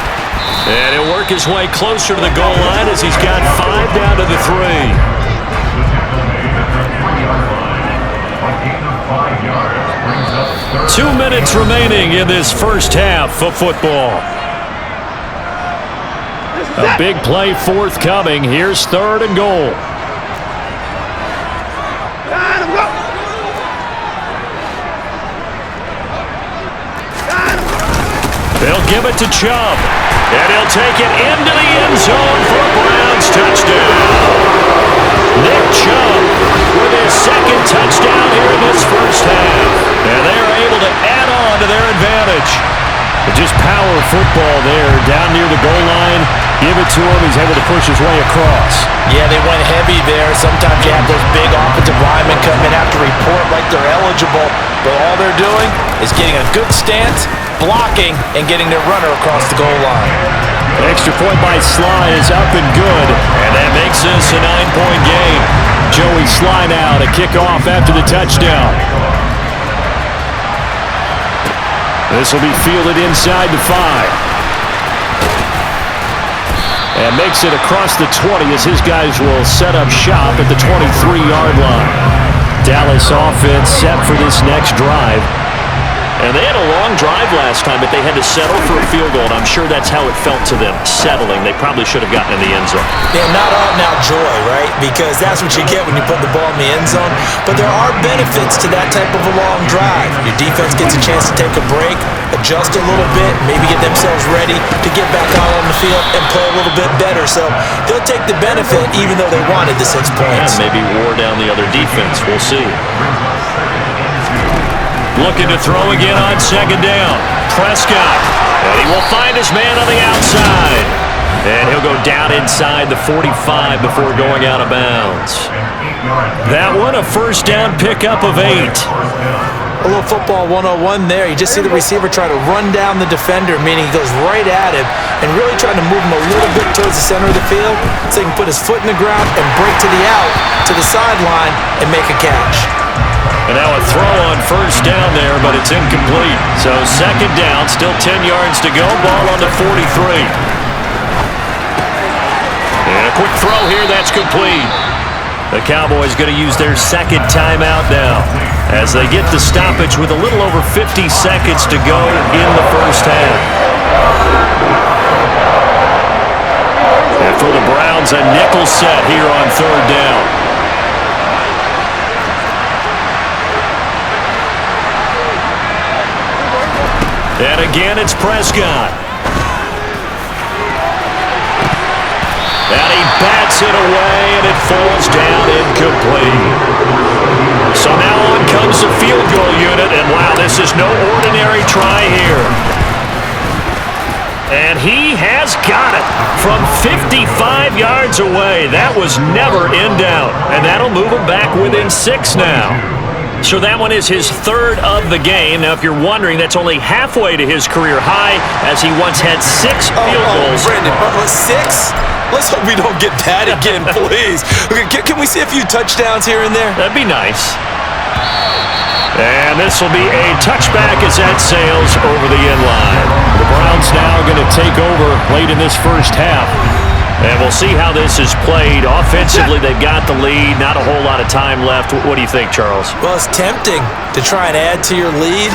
Speaker 2: And he'll work his way closer to the goal line as he's got 5 down to the 3. 2 minutes remaining in this first half of football. A big play forthcoming. Here's 3rd and goal. They'll give it to Chubb, and he'll take it into the end zone for a Browns touchdown. Nick Chubb with his 2nd touchdown here in this first half, and they are able to add on to their advantage. Just power football there, down near the goal line. Give it to him. He's able to push his way across.
Speaker 3: Yeah, they went heavy there. Sometimes you have those big offensive linemen come in, have to report like they're eligible, but all they're doing is getting a good stance, blocking, and getting their runner across the goal line.
Speaker 2: An extra point by Sly is up and good, and that makes this a 9-point game. Joey Sly now to kick off after the touchdown. This will be fielded inside the 5. And makes it across the 20 as his guys will set up shop at the 23-yard line. Dallas offense set for this next drive. And they had a long drive last time, but they had to settle for a field goal, and I'm sure that's how it felt to them, settling. They probably should have gotten in the end zone.
Speaker 3: Yeah, not out-and-out joy, right? Because that's what you get when you put the ball in the end zone. But there are benefits to that type of a long drive. Your defense gets a chance to take a break, adjust a little bit, maybe get themselves ready to get back out on the field and play a little bit better. So they'll take the benefit even though they wanted the 6 points.
Speaker 2: Yeah, maybe wore down the other defense. We'll see. Looking to throw again on 2nd down. Prescott. And he will find his man on the outside. And he'll go down inside the 45 before going out of bounds. That one, a 1st down pickup of 8.
Speaker 3: A little football 101 there. You just see the receiver try to run down the defender, meaning he goes right at him and really trying to move him a little bit towards the center of the field so he can put his foot in the ground and break to the out, to the sideline, and make a catch.
Speaker 2: And now a throw on 1st down there, but it's incomplete. So 2nd down, still 10 yards to go. Ball on the 43. And a quick throw here, that's complete. The Cowboys going to use their 2nd timeout now as they get the stoppage with a little over 50 seconds to go in the first half. And for the Browns, a nickel set here on 3rd down. And again, it's Prescott. And he bats it away, and it falls down incomplete. So now on comes the field goal unit, and wow, this is no ordinary try here. And he has got it from 55 yards away. That was never in doubt, and that'll move him back within 6 now. So that one is his 3rd of the game. Now, if you're wondering, that's only halfway to his career high, as he once had 6 field goals.
Speaker 3: Brandon, 6? Let's hope we don't get that again, please. Can we see a few touchdowns here and there?
Speaker 2: That'd be nice. And this will be a touchback as that sails over the end line. The Browns now going to take over late in this first half. And we'll see how this is played. Offensively, they've got the lead. Not a whole lot of time left. What do you think, Charles?
Speaker 3: Well, it's tempting to try and add to your lead,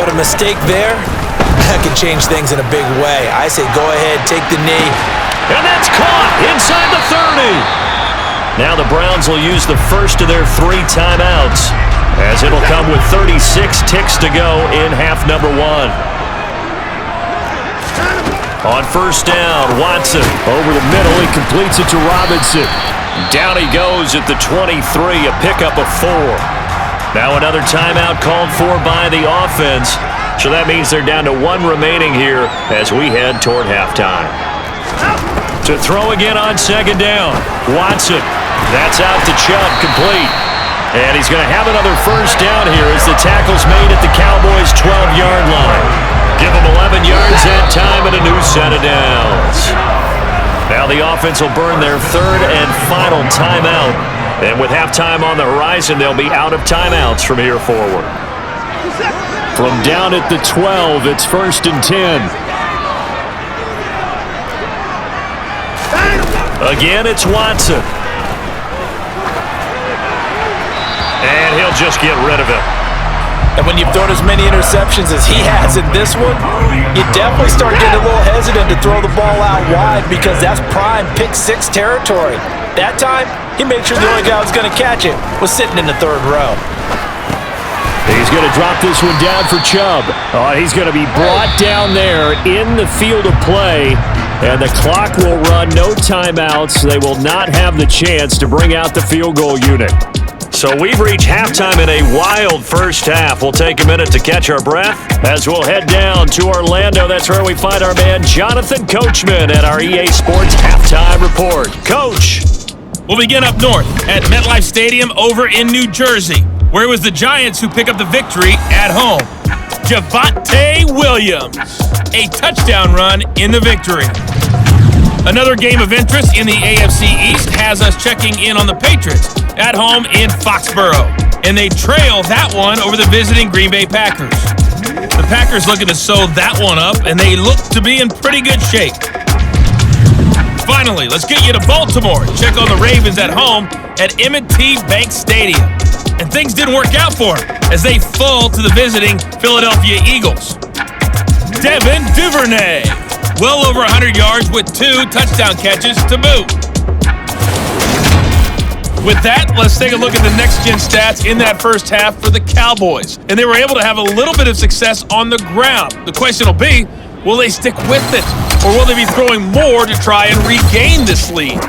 Speaker 3: but a mistake there, that could change things in a big way. I say go ahead, take the knee.
Speaker 2: And that's caught inside the 30. Now the Browns will use the first of their 3 timeouts, as it'll come with 36 ticks to go in half number 1. On 1st down, Watson over the middle. He completes it to Robinson. Down he goes at the 23, a pickup of 4. Now another timeout called for by the offense. So that means they're down to 1 remaining here as we head toward halftime. To throw again on 2nd down, Watson. That's out to Chubb, complete. And he's going to have another 1st down here as the tackle's made at the Cowboys' 12-yard line. Give him 11 yards that time and a new set of downs. Now the offense will burn their 3rd and final timeout. And with halftime on the horizon, they'll be out of timeouts from here forward. From down at the 12, it's 1st and 10. Again, it's Watson. And he'll just get rid of it.
Speaker 3: And when you've thrown as many interceptions as he has in this one, you definitely start getting a little hesitant to throw the ball out wide because that's prime pick six territory. That time, he made sure the only guy who was going to catch it was sitting in the third row.
Speaker 2: He's going to drop this one down for Chubb. Oh, he's going to be brought down there in the field of play, and the clock will run, no timeouts. They will not have the chance to bring out the field goal unit. So we've reached halftime in a wild first half. We'll take a minute to catch our breath as we'll head down to Orlando. That's where we find our man Jonathan Coachman at our EA Sports Halftime Report. Coach.
Speaker 6: We'll begin up north at MetLife Stadium over in New Jersey, where it was the Giants who pick up the victory at home. Javonte Williams, a touchdown run in the victory. Another game of interest in the AFC East has us checking in on the Patriots at home in Foxborough, and they trail that one over the visiting Green Bay Packers. The Packers looking to sew that one up, and they look to be in pretty good shape. Finally, let's get you to Baltimore. Check on the Ravens at home at M&T Bank Stadium. And things didn't work out for them as they fall to the visiting Philadelphia Eagles. Devin Duvernay, well over 100 yards with 2 touchdown catches to boot. With that, let's take a look at the next-gen stats in that first half for the Cowboys. And they were able to have a little bit of success on the ground. The question will be, will they stick with it? Or will they be throwing more to try and regain this lead?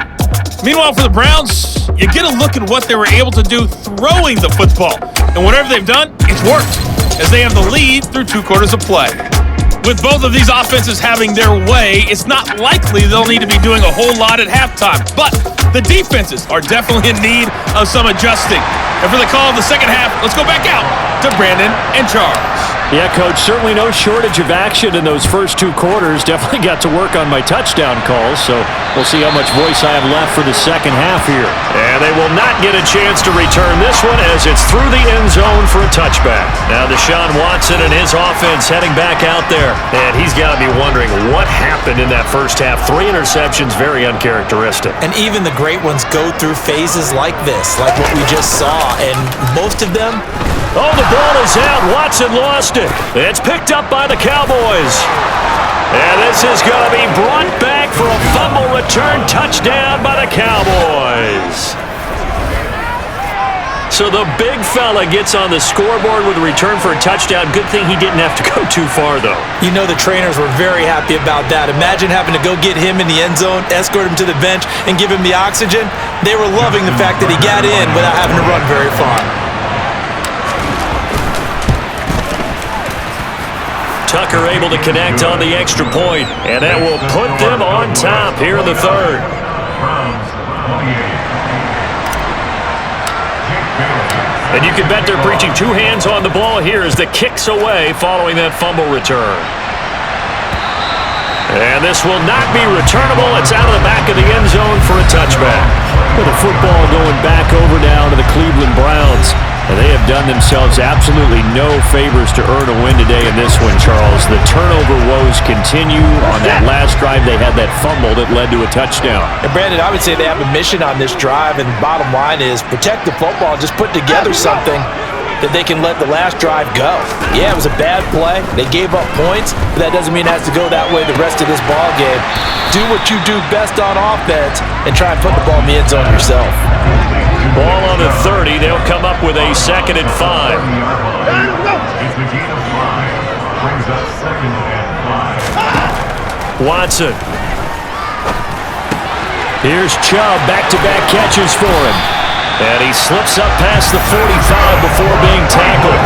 Speaker 6: Meanwhile, for the Browns, you get a look at what they were able to do throwing the football. And whatever they've done, it's worked, as they have the lead through 2 quarters of play. With both of these offenses having their way, it's not likely they'll need to be doing a whole lot at halftime. But the defenses are definitely in need of some adjusting. And for the call of the second half, let's go back out to Brandon and Charles.
Speaker 2: Yeah, Coach, certainly no shortage of action in those first 2 quarters. Definitely got to work on my touchdown calls, so we'll see how much voice I have left for the second half here. And they will not get a chance to return this one as it's through the end zone for a touchback. Now Deshaun Watson and his offense heading back out there. And he's got to be wondering what happened in that first half. 3 interceptions, very uncharacteristic.
Speaker 3: And even the great ones go through phases like this, like what we just saw. And most of them...
Speaker 2: Oh, the ball is out. Watson lost it. It's picked up by the Cowboys. And this is going to be brought back for a fumble return touchdown by the Cowboys. So the big fella gets on the scoreboard with a return for a touchdown. Good thing he didn't have to go too far, though.
Speaker 3: You know the trainers were very happy about that. Imagine having to go get him in the end zone, escort him to the bench, and give him the oxygen. They were loving the fact that he got in without having to run very far.
Speaker 2: Tucker able to connect on the extra point, and that will put them on top here in the third. And you can bet they're preaching 2 hands on the ball here as the kick's away following that fumble return. And this will not be returnable. It's out of the back of the end zone for a touchback. With the football going back over now to the Cleveland Browns. And they have done themselves absolutely no favors to earn a win today in this one, Charles. The turnover woes continue. On that last drive, they had that fumble that led to a touchdown.
Speaker 3: And Brandon, I would say they have a mission on this drive, and the bottom line is protect the football. Just put together something that they can let the last drive go. Yeah, it was a bad play. They gave up points, but that doesn't mean it has to go that way the rest of this ball game. Do what you do best on offense and try and put the ball in the end zone yourself.
Speaker 2: Ball on the 30. They'll come up with a 2nd and 5. Watson. Here's Chubb. Back-to-back catches for him. And he slips up past the 45 before being tackled.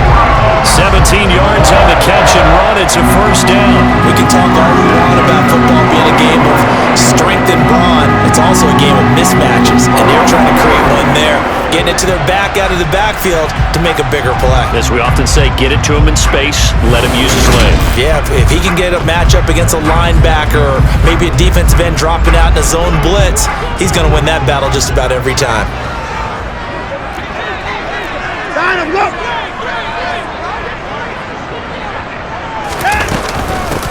Speaker 2: 17 yards on the catch and run. It's a first down.
Speaker 3: We can talk all we want about football being a game of strength and brawn. It's also a game of mismatches, and they're trying to create one there, getting it to their back out of the backfield to make a bigger play.
Speaker 2: As we often say, get it to him in space, let him use his leg.
Speaker 3: Yeah, if he can get a matchup against a linebacker or maybe a defensive end dropping out in a zone blitz, he's going to win that battle just about every time.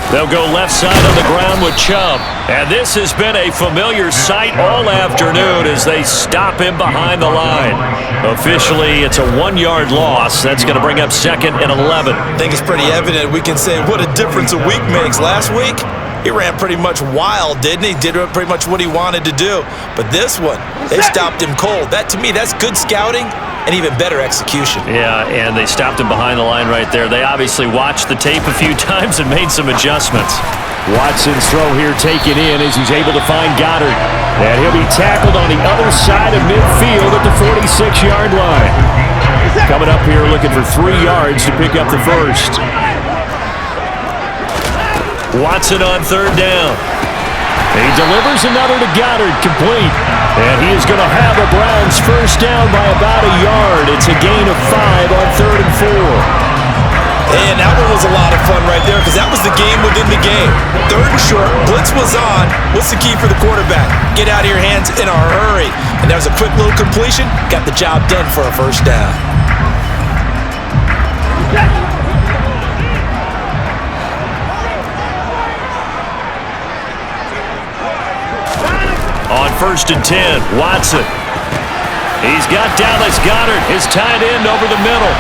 Speaker 2: They'll go left side on the ground with Chubb. And this has been a familiar sight all afternoon as they stop him behind the line. Officially, it's a 1-yard loss. That's going to bring up 2nd and 11.
Speaker 3: I think it's pretty evident. We can say what a difference a week makes. Last week, he ran pretty much wild, didn't he? Did pretty much what he wanted to do. But this one, they stopped him cold. That, to me, that's good scouting and even better execution.
Speaker 2: Yeah, and they stopped him behind the line right there. They obviously watched the tape a few times and made some adjustments. Watson's throw here taken in as he's able to find Goddard. And he'll be tackled on the other side of midfield at the 46-yard line. Coming up here looking for 3 yards to pick up the first. Watson on 3rd down. He delivers another to Goddard, complete. And he is going to have a Browns first down by about a yard. It's a gain of 5 on 3rd and 4.
Speaker 3: And that one was a lot of fun right there because that was the game within the game. 3rd and short, blitz was on. What's the key for the quarterback? Get out of your hands in a hurry. And that was a quick little completion. Got the job done for a first down.
Speaker 2: On 1st and 10, Watson. He's got Dallas Goedert, his tight end, over the middle.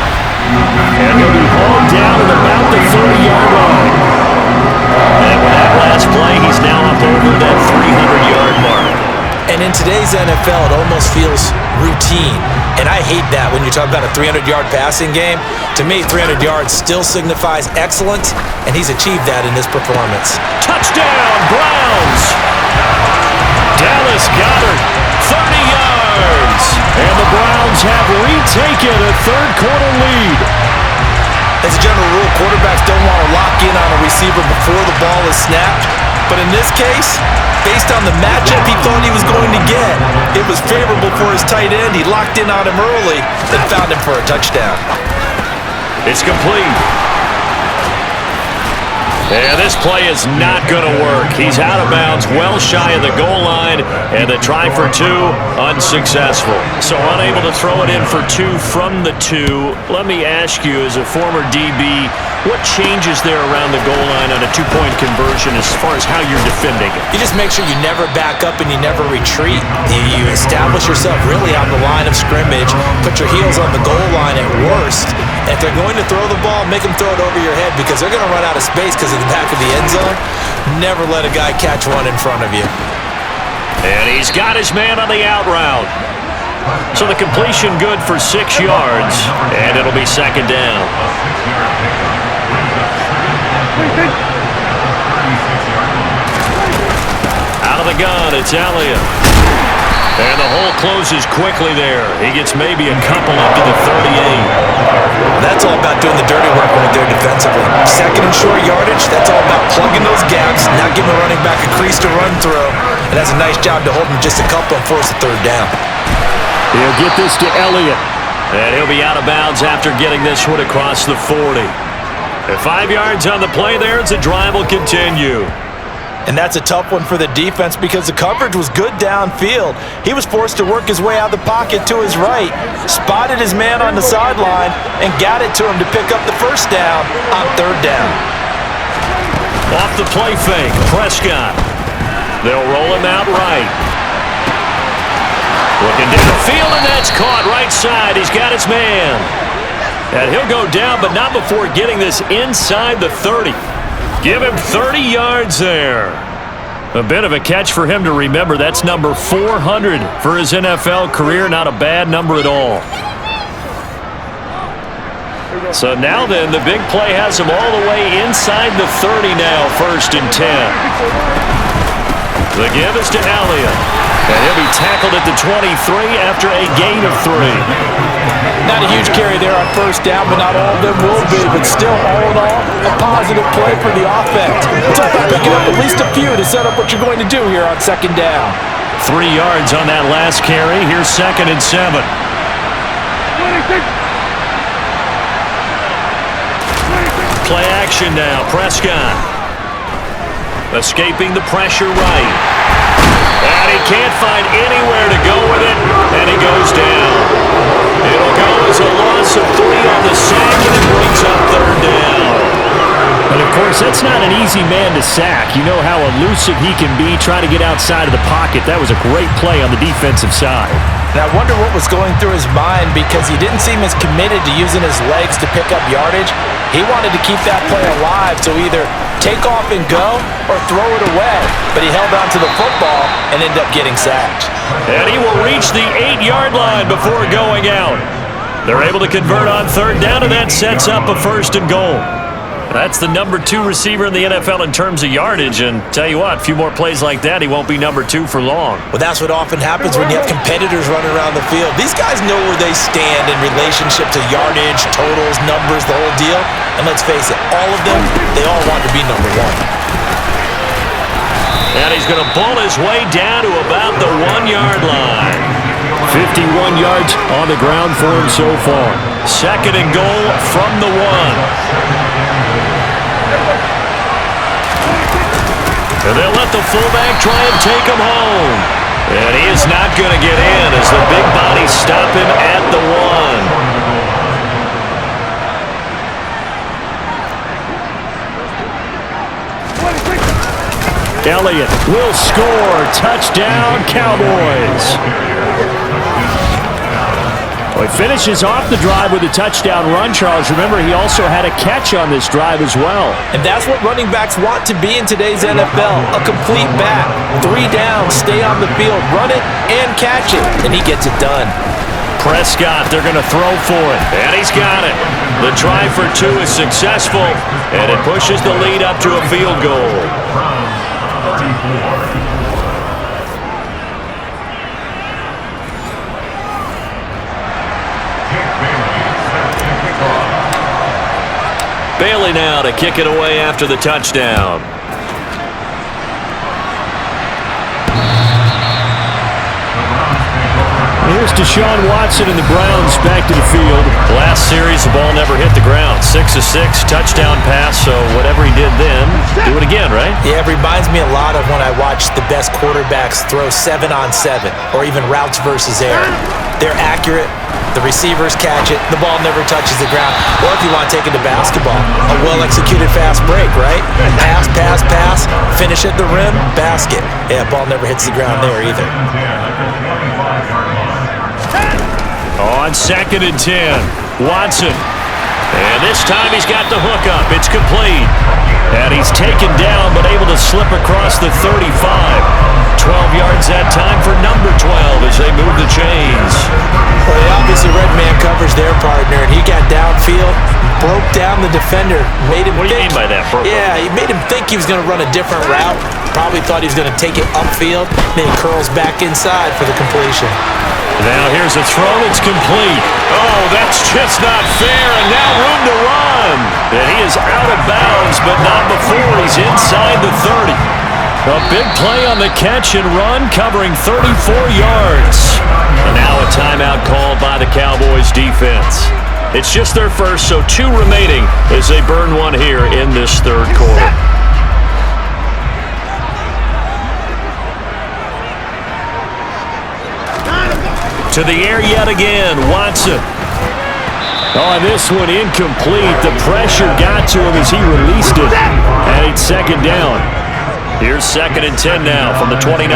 Speaker 2: And he'll be hauled down at about the 30-yard line. And with that last play, he's now up over that 300-yard mark.
Speaker 3: And in today's NFL, it almost feels routine. And I hate that when you talk about a 300-yard passing game. To me, 300 yards still signifies excellence, and he's achieved that in this performance.
Speaker 2: Touchdown, Browns! Dallas Goedert, 30 yards. And the Browns have retaken a third-quarter lead.
Speaker 3: As a general rule, quarterbacks don't want to lock in on a receiver before the ball is snapped. But in this case, based on the matchup he thought he was going to get, it was favorable for his tight end. He locked in on him early and found him for a touchdown.
Speaker 2: It's complete. And this play is not going to work. He's out of bounds, well shy of the goal line, and the try for 2, unsuccessful. So unable to throw it in for 2 from the 2. Let me ask you, as a former DB, what changes there around the goal line on a 2-point conversion as far as how you're defending it?
Speaker 3: You just make sure you never back up and you never retreat. You establish yourself really on the line of scrimmage, put your heels on the goal line at worst. And if they're going to throw the ball, make them throw it over your head because they're going to run out of space because of the back of the end zone. Never let a guy catch one in front of you.
Speaker 2: And he's got his man on the out route. So the completion good for 6 yards, and it'll be 2nd down. Out of the gun, it's Elliott. And the hole closes quickly there. He gets maybe a couple up to the 38.
Speaker 3: That's all about doing the dirty work right there defensively. 2nd and short yardage, that's all about plugging those gaps, not giving the running back a crease to run through. And that's a nice job to hold him just a couple and force a 3rd down.
Speaker 2: He'll get this to Elliott. And he'll be out of bounds after getting this one across the 40. And 5 yards on the play there as the drive will continue.
Speaker 3: And that's a tough one for the defense because the coverage was good downfield. He was forced to work his way out of the pocket to his right, spotted his man on the sideline, and got it to him to pick up the first down on 3rd down.
Speaker 2: Off the play fake, Prescott. They'll roll him out right. Looking downfield, and that's caught right side. He's got his man. And he'll go down, but not before getting this inside the 30. Give him 30 yards there. A bit of a catch for him to remember. That's number 400 for his NFL career. Not a bad number at all. So now then, the big play has him all the way inside the 30 now, 1st and 10. The give is to Elliott. And he'll be tackled at the 23 after a gain of 3.
Speaker 3: Not a huge carry there on 1st down, but not all of them will be. But still, all in all, a positive play for the offense. It's all about picking up at least a few to set up what you're going to do here on 2nd down.
Speaker 2: 3 yards on that last carry. Here's 2nd and 7. Play action now. Prescott. Escaping the pressure right. And he can't find anywhere to go with it, and he goes down. It'll go as a loss of 3 on the sack, and it brings up 3rd down.
Speaker 7: And, of course,
Speaker 2: that's not an easy man to sack. You know how elusive he can be trying to get outside of the pocket. That was a great play on the defensive side.
Speaker 3: And I wonder what was going through his mind because he didn't seem as committed to using his legs to pick up yardage. He wanted to keep that play alive to either take off and go or throw it away. But he held on to the football and ended up getting sacked.
Speaker 2: And he will reach the 8-yard line before going out. They're able to convert on third down, and that sets up a 1st and goal. That's the number 2 receiver in the NFL in terms of yardage, and tell you what, a few more plays like that, he won't be number 2 for long.
Speaker 3: Well, that's what often happens when you have competitors running around the field. These guys know where they stand in relationship to yardage, totals, numbers, the whole deal. And let's face it, all of them, they all want to be number 1.
Speaker 2: And he's going to bull his way down to about the 1-yard line. 51 yards on the ground for him so far. 2nd and goal from the 1. And they'll let the fullback try and take him home. And he is not going to get in as the big bodies stop him at the 1. Elliott will score. Touchdown, Cowboys. Well, he finishes off the drive with a touchdown run, Charles. Remember, he also had a catch on this drive as well.
Speaker 3: And that's what running backs want to be in today's NFL, a complete back. 3 downs, stay on the field, run it, and catch it, and he gets it done.
Speaker 2: Prescott, they're going to throw for it, and he's got it. The try for 2 is successful, and it pushes the lead up to a field goal. Bailey now to kick it away after the touchdown. Here's Deshaun Watson and the Browns back to the field. Last series, the ball never hit the ground. 6 of 6, touchdown pass, so whatever he did then, do it again, right?
Speaker 3: Yeah, it reminds me a lot of when I watch the best quarterbacks throw 7-on-7 or even routes versus air. They're accurate. The receivers catch it. The ball never touches the ground. Or if you want to take it to basketball, a well-executed fast break, right? Pass, pass, pass, finish at the rim, basket. Yeah, ball never hits the ground there either.
Speaker 2: On 2nd and 10, Watson. And this time he's got the hook up. It's complete. And he's taken down but able to slip across the 35. 12 yards that time for number 12 as they move the chains.
Speaker 3: Well, they obviously red man covers their partner, and he got downfield, broke down the defender, made him
Speaker 2: What do you mean by that, bro?
Speaker 3: Yeah, he made him think he was going to run a different route. Probably thought he was going to take it upfield. Then he curls back inside for the completion.
Speaker 2: Now here's a throw that's complete. Oh, that's just not fair, and now room to run. And he is out of bounds, but not before he's inside the 30. A big play on the catch and run, covering 34 yards. And now a timeout called by the Cowboys defense. It's just their first, so 2 remaining as they burn one here in this 3rd quarter. To the air yet again, Watson. Oh, and this one incomplete. The pressure got to him as he released it. And it's 2nd down. Here's 2nd and 10 now from the 29.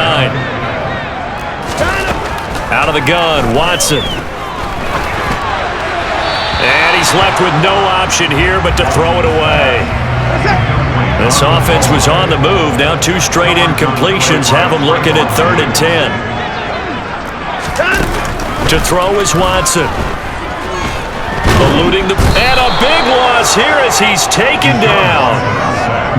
Speaker 2: Out of the gun, Watson. And he's left with no option here but to throw it away. This offense was on the move. Now 2 straight incompletions have them looking at 3rd and 10. To throw is Watson. Eluding the... And a big loss here as he's taken down.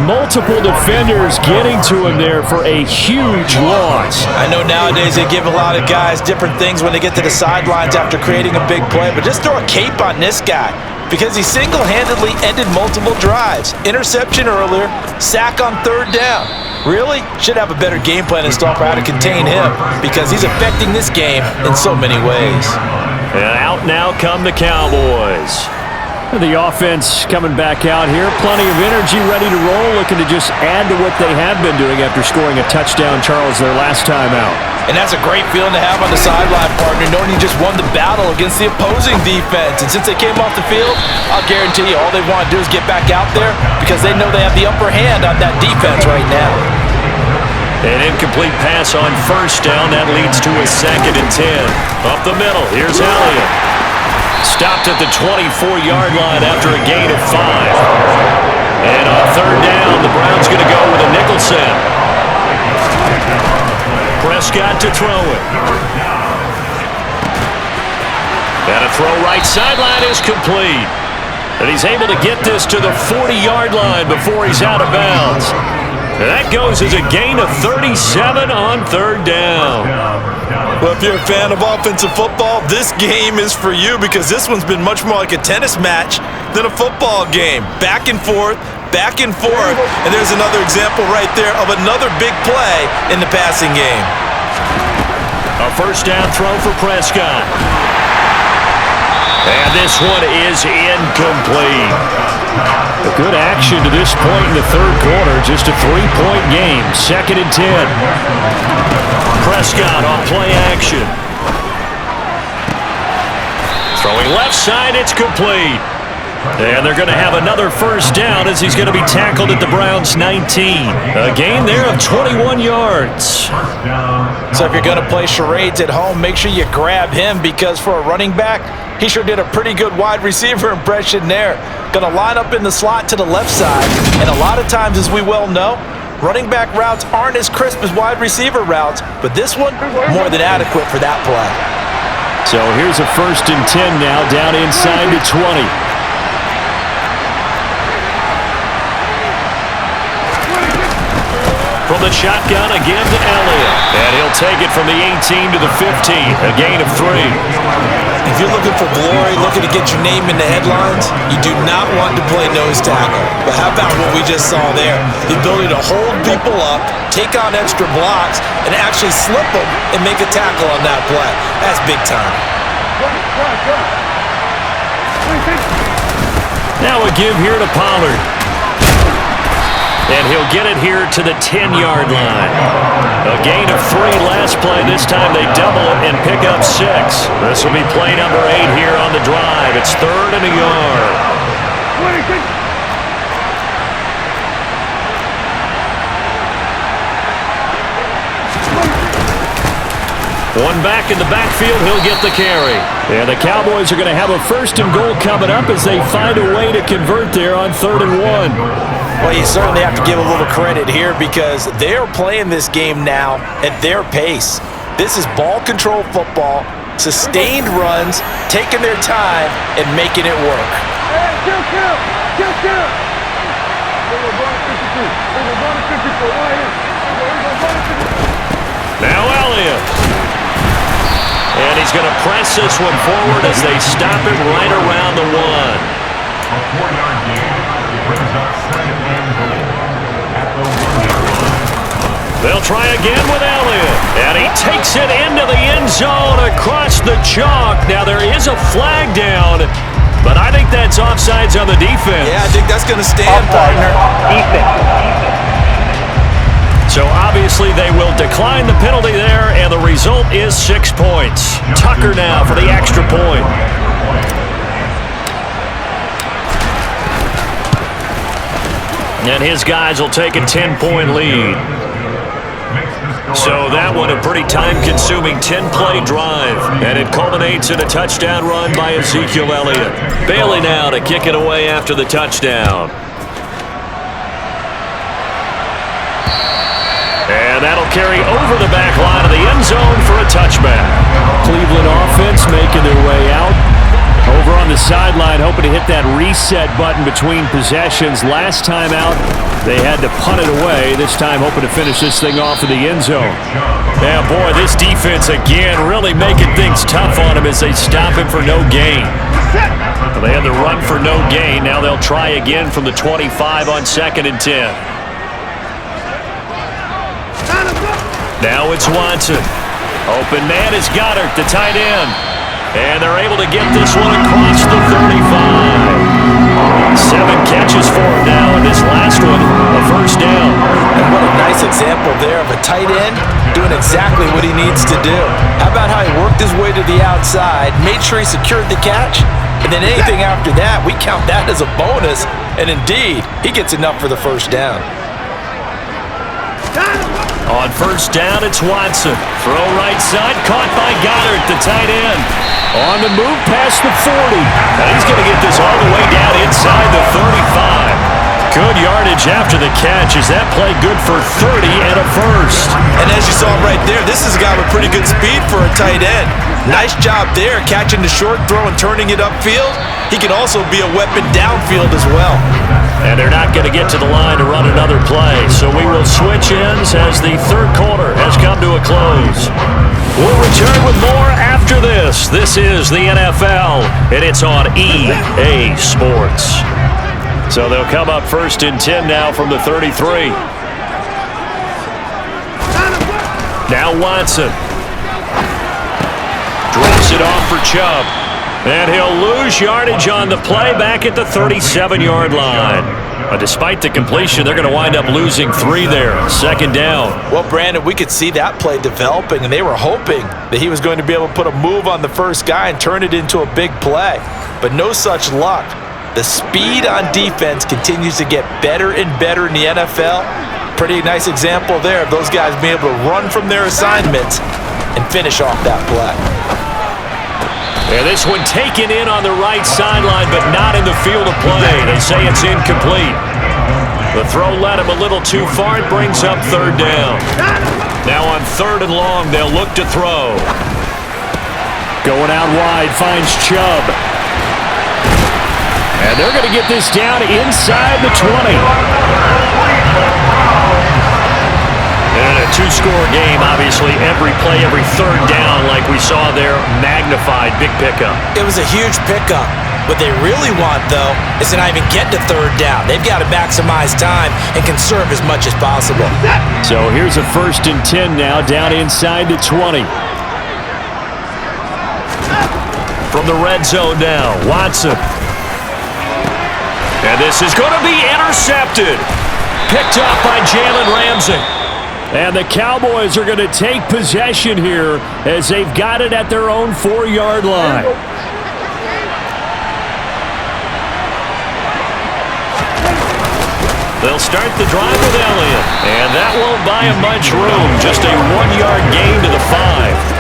Speaker 2: Multiple defenders getting to him there for a huge loss.
Speaker 3: I know nowadays they give a lot of guys different things when they get to the sidelines after creating a big play, but just throw a cape on this guy because he single-handedly ended multiple drives. Interception earlier, sack on 3rd down. Really? Should have a better game plan installed for how to contain him because he's affecting this game in so many ways.
Speaker 2: And out now come the Cowboys. The offense coming back out here. Plenty of energy, ready to roll, looking to just add to what they have been doing after scoring a touchdown, Charles, their last time out.
Speaker 3: And that's a great feeling to have on the sideline, partner, knowing you just won the battle against the opposing defense. And since they came off the field, I'll guarantee you all they want to do is get back out there because they know they have the upper hand on that defense right now.
Speaker 2: An incomplete pass on first down. That leads to a 2nd and 10. Up the middle, here's Elliott. Stopped at the 24-yard line after a gain of 5. And on 3rd down, the Browns going to go with a nickel set. Prescott to throw it. And a throw right sideline is complete. And he's able to get this to the 40-yard line before he's out of bounds. And that goes as a gain of 37 on 3rd down.
Speaker 3: Well, if you're a fan of offensive football, this game is for you because this one's been much more like a tennis match than a football game. Back and forth, and there's another example right there of another big play in the passing game.
Speaker 2: A 1st down throw for Prescott. And this one is incomplete. A good action to this point in the 3rd quarter. Just a 3-point game. 2nd and 10. Prescott on play action. Throwing left side, it's complete. And they're going to have another 1st down as he's going to be tackled at the Browns' 19. A gain there of 21 yards.
Speaker 3: So if you're going to play charades at home, make sure you grab him because for a running back, he sure did a pretty good wide receiver impression there. Going to line up in the slot to the left side. And a lot of times, as we well know, running back routes aren't as crisp as wide receiver routes. But this one, more than adequate for that play.
Speaker 2: So here's a 1st and 10 now down inside the 20. From the shotgun again to Elliott. And he'll take it from the 18 to the 15. A gain of 3.
Speaker 3: If you're looking for glory, looking to get your name in the headlines, you do not want to play nose tackle. But how about what we just saw there? The ability to hold people up, take on extra blocks, and actually slip them and make a tackle on that play. That's big time.
Speaker 2: Now a give here to Pollard. And he'll get it here to the 10-yard line. A gain of 3 last play. This time they double it and pick up 6. This will be play number 8 here on the drive. It's 3rd and a yard. One back in the backfield, he'll get the carry. And the Cowboys are going to have a 1st and goal coming up as they find a way to convert there on 3rd and 1.
Speaker 3: Well, you certainly have to give a little credit here because they're playing this game now at their pace. This is ball control football, sustained runs, taking their time, and making it work.
Speaker 2: Now Elliott. And he's going to press this one forward as they stop it right around the 1.
Speaker 7: A 4-yard gain brings up 2nd and goal at the 1-yard.
Speaker 2: They'll try again with Elliott. And he takes it into the end zone across the chalk. Now there is a flag down, but I think that's offsides on the defense.
Speaker 3: Yeah, I think that's going to stand, partner.
Speaker 5: Defense.
Speaker 2: So obviously they will decline the penalty there, and the result is 6 points. Tucker now for the extra point. And his guys will take a 10-point lead. So that one a pretty time-consuming 10-play drive. And it culminates in a touchdown run by Ezekiel Elliott. Bailey now to kick it away after the touchdown. And that'll carry over the back line of the end zone for a touchback. Cleveland offense making their way out. Over on the sideline, hoping to hit that reset button between possessions. Last time out, they had to punt it away. This time, hoping to finish this thing off in the end zone. Yeah, boy, this defense again really making things tough on him as they stop him for no gain. Well, they had the run for no gain. Now they'll try again from the 25 on 2nd and 10. Now it's Watson. Open man is Goddard, the tight end. And they're able to get this one across the 35. 7 catches for him now, and this last one, a 1st down.
Speaker 3: And what a nice example there of a tight end doing exactly what he needs to do. How about how he worked his way to the outside, made sure he secured the catch, and then anything after that, we count that as a bonus. And indeed, he gets enough for the first down.
Speaker 2: On first down, it's Watson. Throw right side, caught by Goddard, the tight end. On the move past the 40. And he's going to get this all the way down inside the 35. Good yardage after the catch. Is that play good for 30 and a first?
Speaker 3: And as you saw right there, this is a guy with pretty good speed for a tight end. Nice job there, catching the short throw and turning it upfield. He can also be a weapon downfield as well.
Speaker 2: And they're not going to get to the line to run another play, so we will switch ends as the third quarter has come to a close. We'll return with more after this. This is the NFL, and it's on EA Sports. So they'll come up first and 10 now from the 33. Now Watson. Drops it off for Chubb. And he'll lose yardage on the play back at the 37-yard line. Despite the completion, they're going to wind up losing 3 there. Second down.
Speaker 3: Well, Brandon, we could see that play developing, and they were hoping that he was going to be able to put a move on the first guy and turn it into a big play. But no such luck. The speed on defense continues to get better and better in the NFL. Pretty nice example there of those guys being able to run from their assignments and finish off that play.
Speaker 2: And this one taken in on the right sideline, but not in the field of play. They say it's incomplete. The throw led him a little too far. It brings up third down. Now on third and long, they'll look to throw. Going out wide, finds Chubb. And they're going to get this down inside the 20. And a two-score game, obviously, every play, every third down, like we saw there, magnified, big pickup.
Speaker 3: It was a huge pickup. What they really want, though, is to not even get to third down. They've got to maximize time and conserve as much as possible.
Speaker 2: So here's a first and 10 now, down inside the 20. From the red zone now, Watson. And this is going to be intercepted. Picked off by Jalen Ramsey. And the Cowboys are going to take possession here as they've got it at their own 4-yard line. They'll start the drive with Elliott. And that won't buy him much room. Just a 1-yard gain to the 5.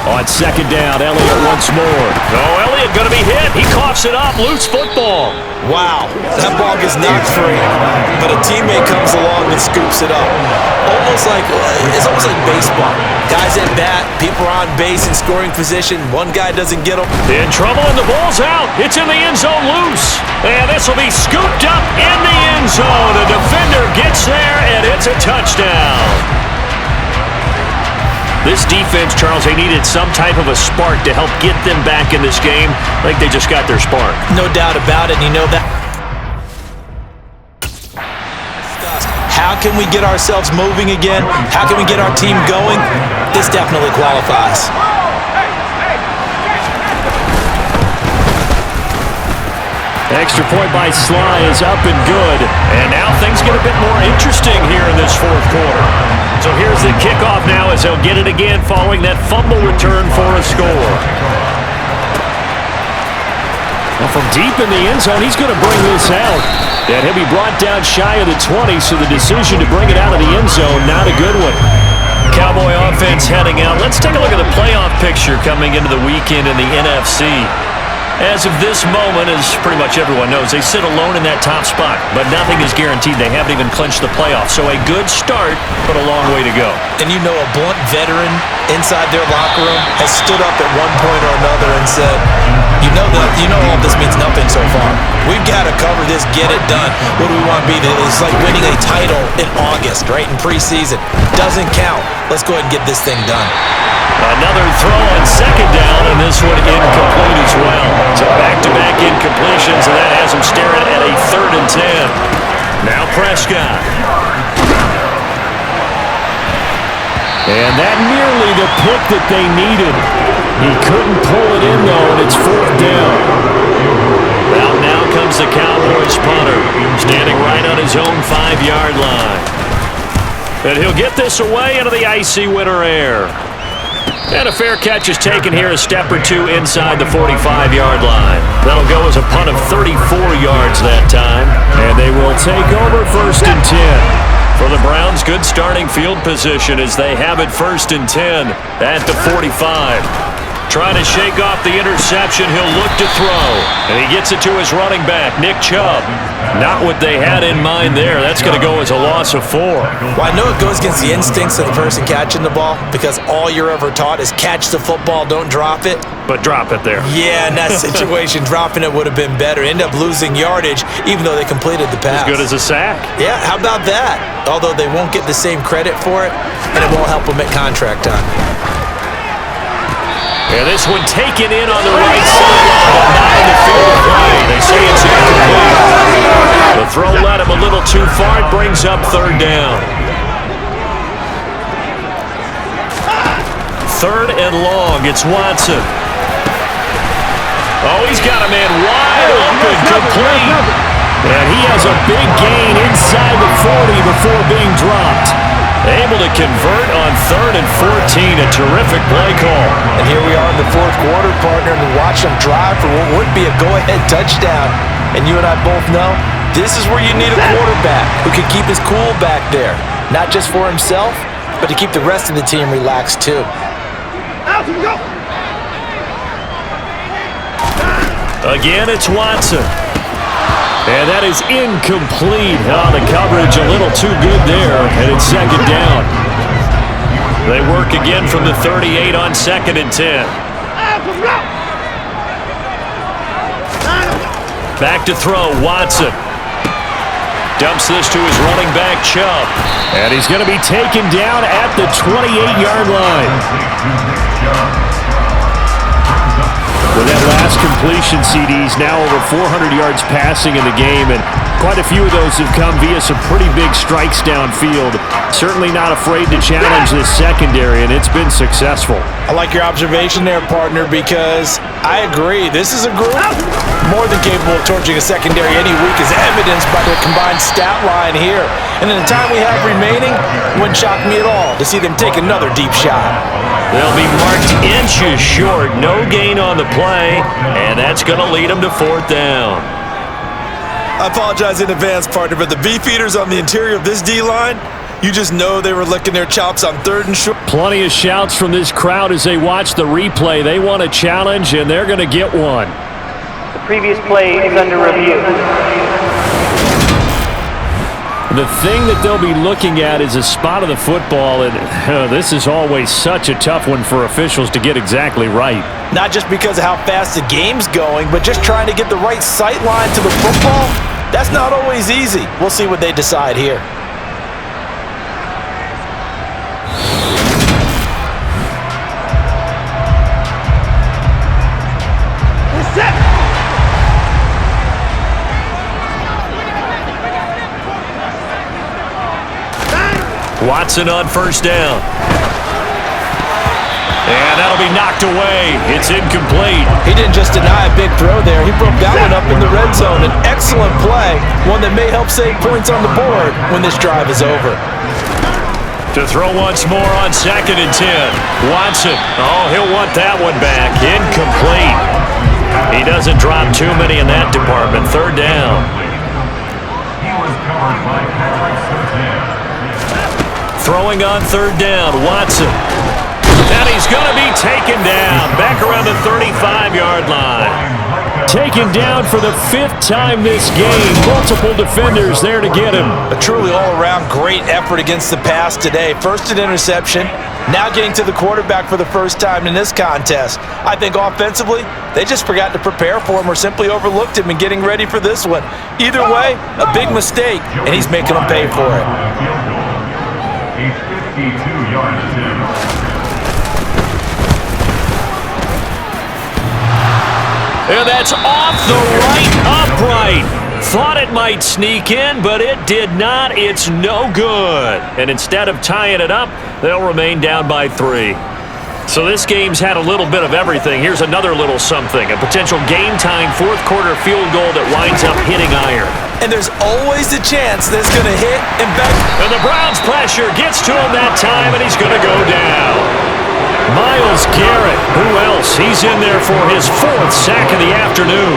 Speaker 2: On second down, Elliott once more. Oh, Elliott going to be hit. He coughs it up. Loose football.
Speaker 3: Wow, that ball gets knocked free, but a teammate comes along and scoops it up. It's almost like baseball. Guys at bat, people are on base in scoring position. One guy doesn't get them.
Speaker 2: In trouble, and the ball's out. It's in the end zone loose. And this will be scooped up in the end zone. A defender gets there, and it's a touchdown. This defense, Charles, they needed some type of a spark to help get them back in this game. I think they just got their spark.
Speaker 3: No doubt about it, and you know that. How can we get ourselves moving again? How can we get our team going? This definitely qualifies.
Speaker 2: Extra point by Sly is up and good. And now things get a bit more interesting here in this fourth quarter. So here's the kickoff now as they'll get it again following that fumble return for a score. Well, from deep in the end zone, he's going to bring this out. And he'll be brought down shy of the 20, so the decision to bring it out of the end zone, not a good one. Cowboy offense heading out. Let's take a look at the playoff picture coming into the weekend in the NFC. As of this moment, as pretty much everyone knows, they sit alone in that top spot, but nothing is guaranteed. They haven't even clinched the playoffs. So a good start, but a long way to go.
Speaker 3: And you know a blunt veteran inside their locker room has stood up at one point or another and said, you know all this means nothing so far. We've got to cover this, get it done. What do we want to be? It's like winning a title in August. missed right in preseason. Doesn't count. Let's go ahead and get this thing done.
Speaker 2: Another throw on second down, and this one incomplete as well. So back-to-back incompletions, and that has him staring at a 3rd and 10. Now Prescott. And that nearly the pick that they needed. He couldn't pull it in, though, and it's 4th down. Out now comes the Cowboys punter, standing right on his own 5-yard line. And he'll get this away into the icy winter air. And a fair catch is taken here a step or two inside the 45-yard line. That'll go as a punt of 34 yards that time. And they will take over 1st and 10. For the Browns, good starting field position as they have it 1st and 10 at the 45. Trying to shake off the interception, he'll look to throw. And he gets it to his running back, Nick Chubb. Not what they had in mind there. That's going to go as a loss of 4.
Speaker 3: Well, I know it goes against the instincts of the person catching the ball because all you're ever taught is catch the football, don't drop it.
Speaker 2: But drop it there.
Speaker 3: Yeah, in that situation, dropping it would have been better. End up losing yardage even though they completed the pass.
Speaker 2: As good as a sack.
Speaker 3: Yeah, how about that? Although they won't get the same credit for it, and it won't help them at contract time.
Speaker 2: And this one taken in on the right sideline, but not in the field of play. They say it's incomplete. The throw led him a little too far. It brings up 3rd down. 3rd and long. It's Watson. Oh, he's got a man wide open, complete. And he has a big gain inside the 40 before being dropped. Able to convert on 3rd and 14. A terrific play call.
Speaker 3: And here we are in the 4th quarter, partner, and watch them drive for what would be a go-ahead touchdown. And you and I both know this is where you need a quarterback who can keep his cool back there. Not just for himself, but to keep the rest of the team relaxed too.
Speaker 2: Again, it's Watson. And that is incomplete. Oh, the coverage a little too good there, and it's 2nd down. They work again from the 38 on 2nd and 10. Back to throw, Watson. Dumps this to his running back, Chubb. And he's going to be taken down at the 28-yard line. With that last completion, CDs now over 400 yards passing in the game, and quite a few of those have come via some pretty big strikes downfield. Certainly not afraid to challenge this secondary, and it's been successful.
Speaker 3: I like your observation there, partner, because I agree. This is a group more than capable of torching a secondary any week, as evidenced by their combined stat line here. And in the time we have remaining, it wouldn't shock me at all to see them take another deep shot.
Speaker 2: They'll be marked inches short. No gain on the play, and that's going to lead them to 4th down.
Speaker 3: I apologize in advance, partner, but the beefeaters on the interior of this D-line, you just know they were licking their chops on 3rd and short.
Speaker 2: Plenty of shouts from this crowd as they watch the replay. They want a challenge, and they're going to get one.
Speaker 5: The previous play is under review.
Speaker 2: The thing that they'll be looking at is a spot of the football, and this is always such a tough one for officials to get exactly right.
Speaker 3: Not just because of how fast the game's going, but just trying to get the right sight line to the football. That's not always easy. We'll see what they decide here.
Speaker 2: Watson on 1st down. And that'll be knocked away. It's incomplete.
Speaker 3: He didn't just deny a big throw there. He broke that one up in the red zone. An excellent play, one that may help save points on the board when this drive is over.
Speaker 2: To throw once more on 2nd and 10. Watson. Oh, he'll want that one back. Incomplete. He doesn't drop too many in that department. 3rd down.
Speaker 7: He was covered by Patrick Surtain.
Speaker 2: Throwing on 3rd down, Watson. And he's going to be taken down back around the 35-yard line. Taken down for the 5th time this game. Multiple defenders there to get him.
Speaker 3: A truly all-around great effort against the pass today. First an interception, now getting to the quarterback for the first time in this contest. I think offensively, they just forgot to prepare for him or simply overlooked him in getting ready for this one. Either way, a big mistake, and he's making them pay for it.
Speaker 7: a 52-yard attempt.
Speaker 2: And that's off the right upright. Thought it might sneak in, but it did not. It's no good. And instead of tying it up, they'll remain down by 3. So this game's had a little bit of everything. Here's another little something. A potential game-tying fourth-quarter field goal that winds up hitting iron.
Speaker 3: And there's always a chance that it's going to hit and bang.
Speaker 2: And the Browns' pressure gets to him that time, and he's going to go down. Myles Garrett, who else? He's in there for his 4th sack of the afternoon.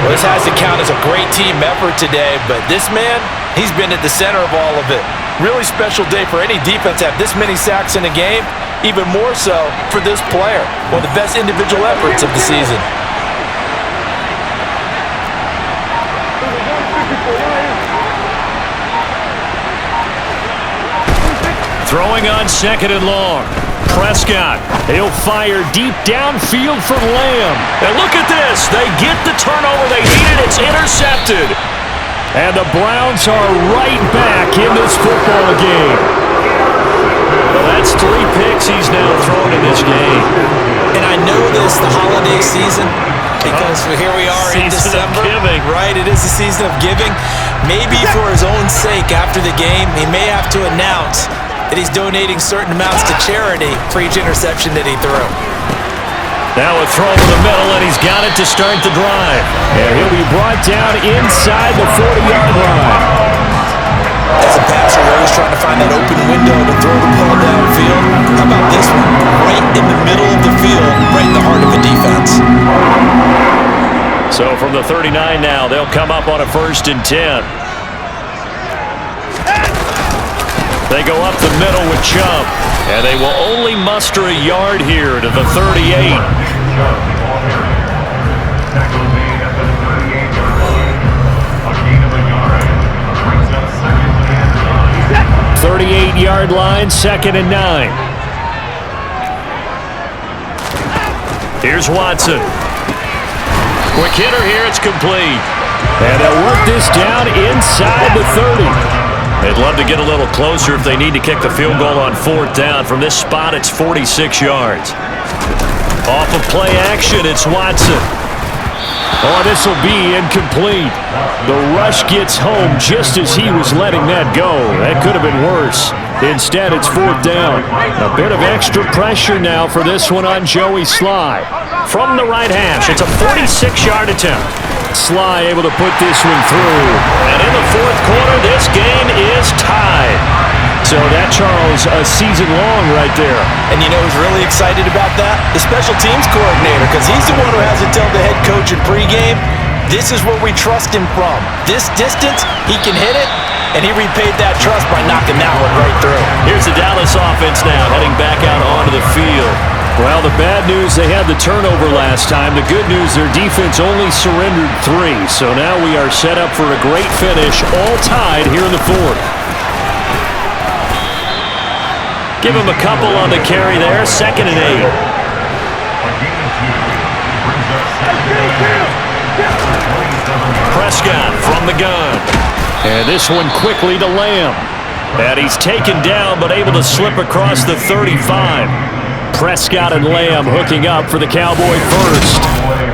Speaker 3: Well, this has to count as a great team effort today, but this man, he's been at the center of all of it. Really special day for any defense to have this many sacks in a game, even more so for this player. One of the best individual efforts of the season.
Speaker 2: Throwing on 2nd and long. Prescott, he'll fire deep downfield for Lamb. And look at this. They get the turnover they needed. It's intercepted. And the Browns are right back in this football game. Well, that's 3 picks he's now thrown in this game.
Speaker 3: And I know this, the holiday season, because here we are in December. Right, it is the season of giving. Maybe for his own sake after the game, he may have to announce that he's donating certain amounts to charity for each interception that he threw.
Speaker 2: Now a throw over the middle, and he's got it to start the drive. And he'll be brought down inside the 40-yard line.
Speaker 3: As a passer, you're always trying to find that open window to throw the ball downfield. How about this one? Right in the middle of the field, right in the heart of a defense.
Speaker 2: So from the 39 now, they'll come up on a 1st and 10. They go up the middle with Chubb, and they will only muster a yard here to the 38. 38-yard line, 2nd and 9. Here's Watson. Quick hitter here, it's complete. And they'll work this down inside the 30. They'd love to get a little closer if they need to kick the field goal on 4th down. From this spot, it's 46 yards. Off of play action, it's Watson. Oh, this will be incomplete. The rush gets home just as he was letting that go. That could have been worse. Instead, it's 4th down. A bit of extra pressure now for this one on Joey Sly. From the right hash, it's a 46-yard attempt. Sly able to put this one through. And in the 4th quarter, this game is tied. So that, Charles, a season long right there.
Speaker 3: And you know who's really excited about that? The special teams coordinator, because he's the one who has to tell the head coach in pregame, this is where we trust him from. This distance, he can hit it, and he repaid that trust by knocking that one right through.
Speaker 2: Here's the Dallas offense now, heading back out onto the field. Well, the bad news, they had the turnover last time. The good news, their defense only surrendered 3. So now we are set up for a great finish, all tied here in the 4th. Give him a couple on the carry there, 2nd and 8. Prescott from the gun. And this one quickly to Lamb. And he's taken down, but able to slip across the 35. Prescott and Lamb hooking up for the Cowboy first.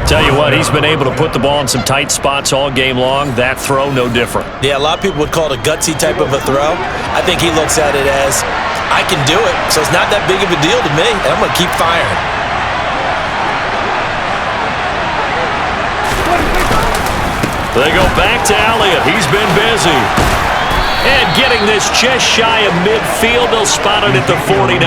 Speaker 2: Tell you what, he's been able to put the ball in some tight spots all game long. That throw, no different.
Speaker 3: Yeah, a lot of people would call it a gutsy type of a throw. I think he looks at it as, I can do it, so it's not that big of a deal to me, and I'm going to keep firing.
Speaker 2: They go back to Elliott. He's been busy. And getting this just shy of midfield, they'll spot it at the 49.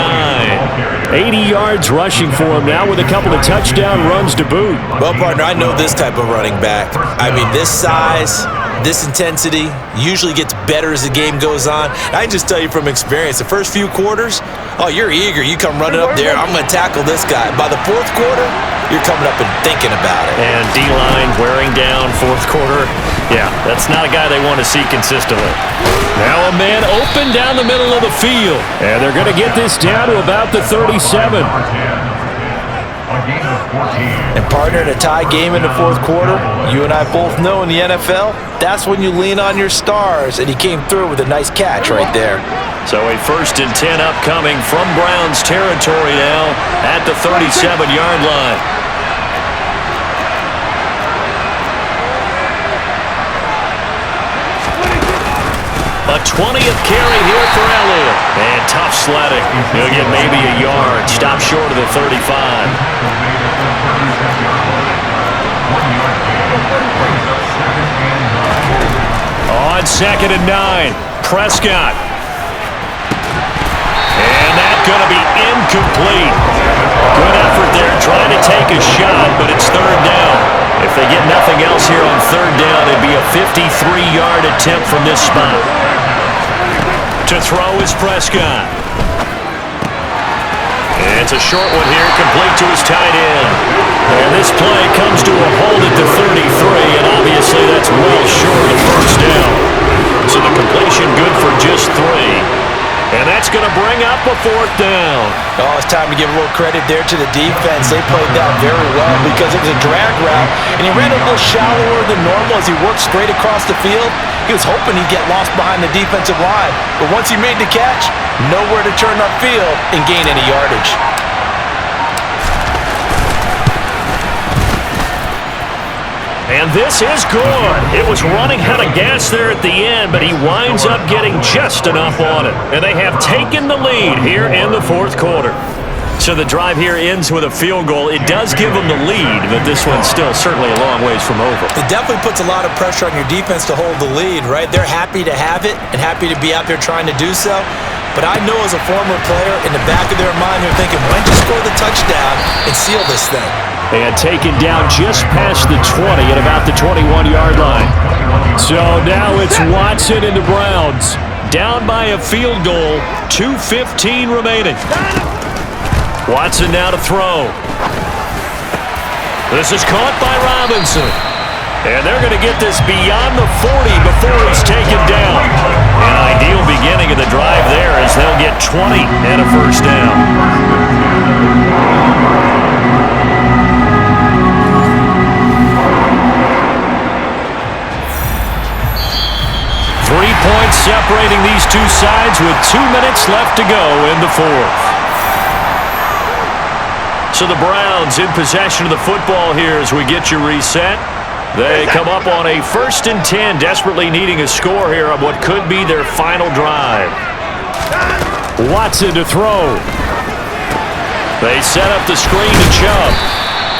Speaker 2: 80 yards rushing for him now with a couple of touchdown runs to boot.
Speaker 3: Well, partner, I know this type of running back. I mean, this size, this intensity usually gets better as the game goes on. I can just tell you from experience, the first few quarters, oh, you're eager. You come running up there, I'm going to tackle this guy. By the 4th quarter, you're coming up and thinking about it.
Speaker 2: And D-line wearing down 4th quarter. Yeah, that's not a guy they want to see consistently. Now a man open down the middle of the field. And they're going to get this down to about the 37.
Speaker 3: And partner, in a tie game in the 4th quarter, you and I both know in the NFL, that's when you lean on your stars. And he came through with a nice catch right there.
Speaker 2: So a 1st and 10 upcoming from Browns territory now at the 37-yard line. A 20th carry here for Elliott. And tough sledding. He'll get maybe a yard. Stop short of the 35. On 2nd and 9, Prescott. And that's going to be incomplete. Good effort there, trying to take a shot, but it's 3rd down. If they get nothing else here on 3rd down, it'd be a 53-yard attempt from this spot. To throw is Prescott. And it's a short one here, complete to his tight end. And this play comes to a halt at the 33, and obviously that's well short of 1st down. So the completion good for just 3. And that's going to bring up a 4th down.
Speaker 3: Oh, it's time to give a little credit there to the defense. They played that very well because it was a drag route, and he ran a little shallower than normal as he worked straight across the field. He was hoping he'd get lost behind the defensive line, but once he made the catch, nowhere to turn upfield and gain any yardage.
Speaker 2: And this is good. It was running out of gas there at the end, but he winds up getting just enough on it. And they have taken the lead here in the 4th quarter. So the drive here ends with a field goal. It does give them the lead, but this one's still certainly a long ways from over.
Speaker 3: It definitely puts a lot of pressure on your defense to hold the lead, right? They're happy to have it and happy to be out there trying to do so. But I know as a former player, in the back of their mind, they're thinking, when to score the touchdown and seal this thing.
Speaker 2: And taken down just past the 20 at about the 21-yard line. So now it's Watson and the Browns. Down by a field goal, 2:15 remaining. Watson now to throw. This is caught by Robinson. And they're going to get this beyond the 40 before he's taken down. An ideal beginning of the drive there as they'll get 20 and a 1st down. 3 points separating these two sides with 2 minutes left to go in the 4th. So the Browns in possession of the football here as we get you reset. They come up on a 1st and 10, desperately needing a score here on what could be their final drive. Watson to throw. They set up the screen to Chubb.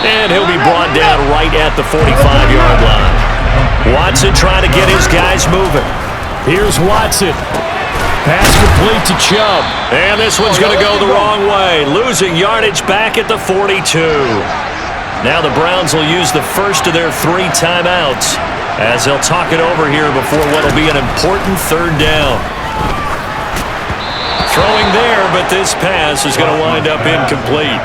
Speaker 2: And he'll be brought down right at the 45-yard line. Watson trying to get his guys moving. Here's Watson. Pass complete to Chubb. And this one's going to go the wrong way. Losing yardage back at the 42. Now the Browns will use the first of their 3 timeouts as they'll talk it over here before what will be an important 3rd down. Throwing there, but this pass is going to wind up incomplete.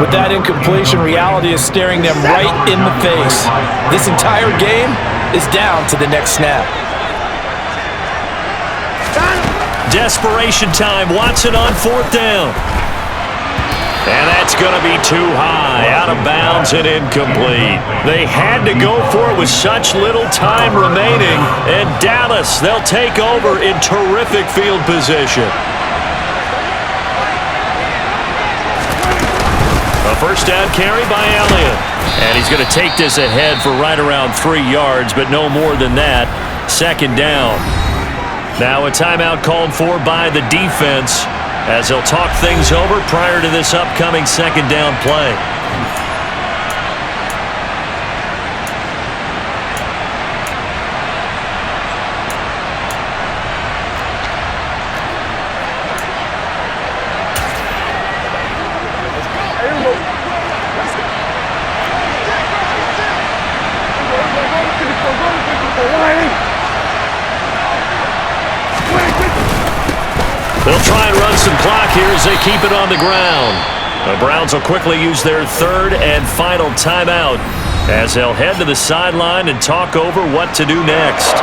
Speaker 3: With that incompletion, reality is staring them right in the face. This entire game is down to the next snap.
Speaker 2: Desperation time. Watson on 4th down. And that's going to be too high, out of bounds and incomplete. They had to go for it with such little time remaining. And Dallas, they'll take over in terrific field position. A 1st down carry by Elliott. And he's going to take this ahead for right around 3 yards, but no more than that. 2nd down. Now a timeout called for by the defense as they'll talk things over prior to this upcoming 2nd down play. They'll try and run some clock here as they keep it on the ground. The Browns will quickly use their 3rd and final timeout as they'll head to the sideline and talk over what to do next.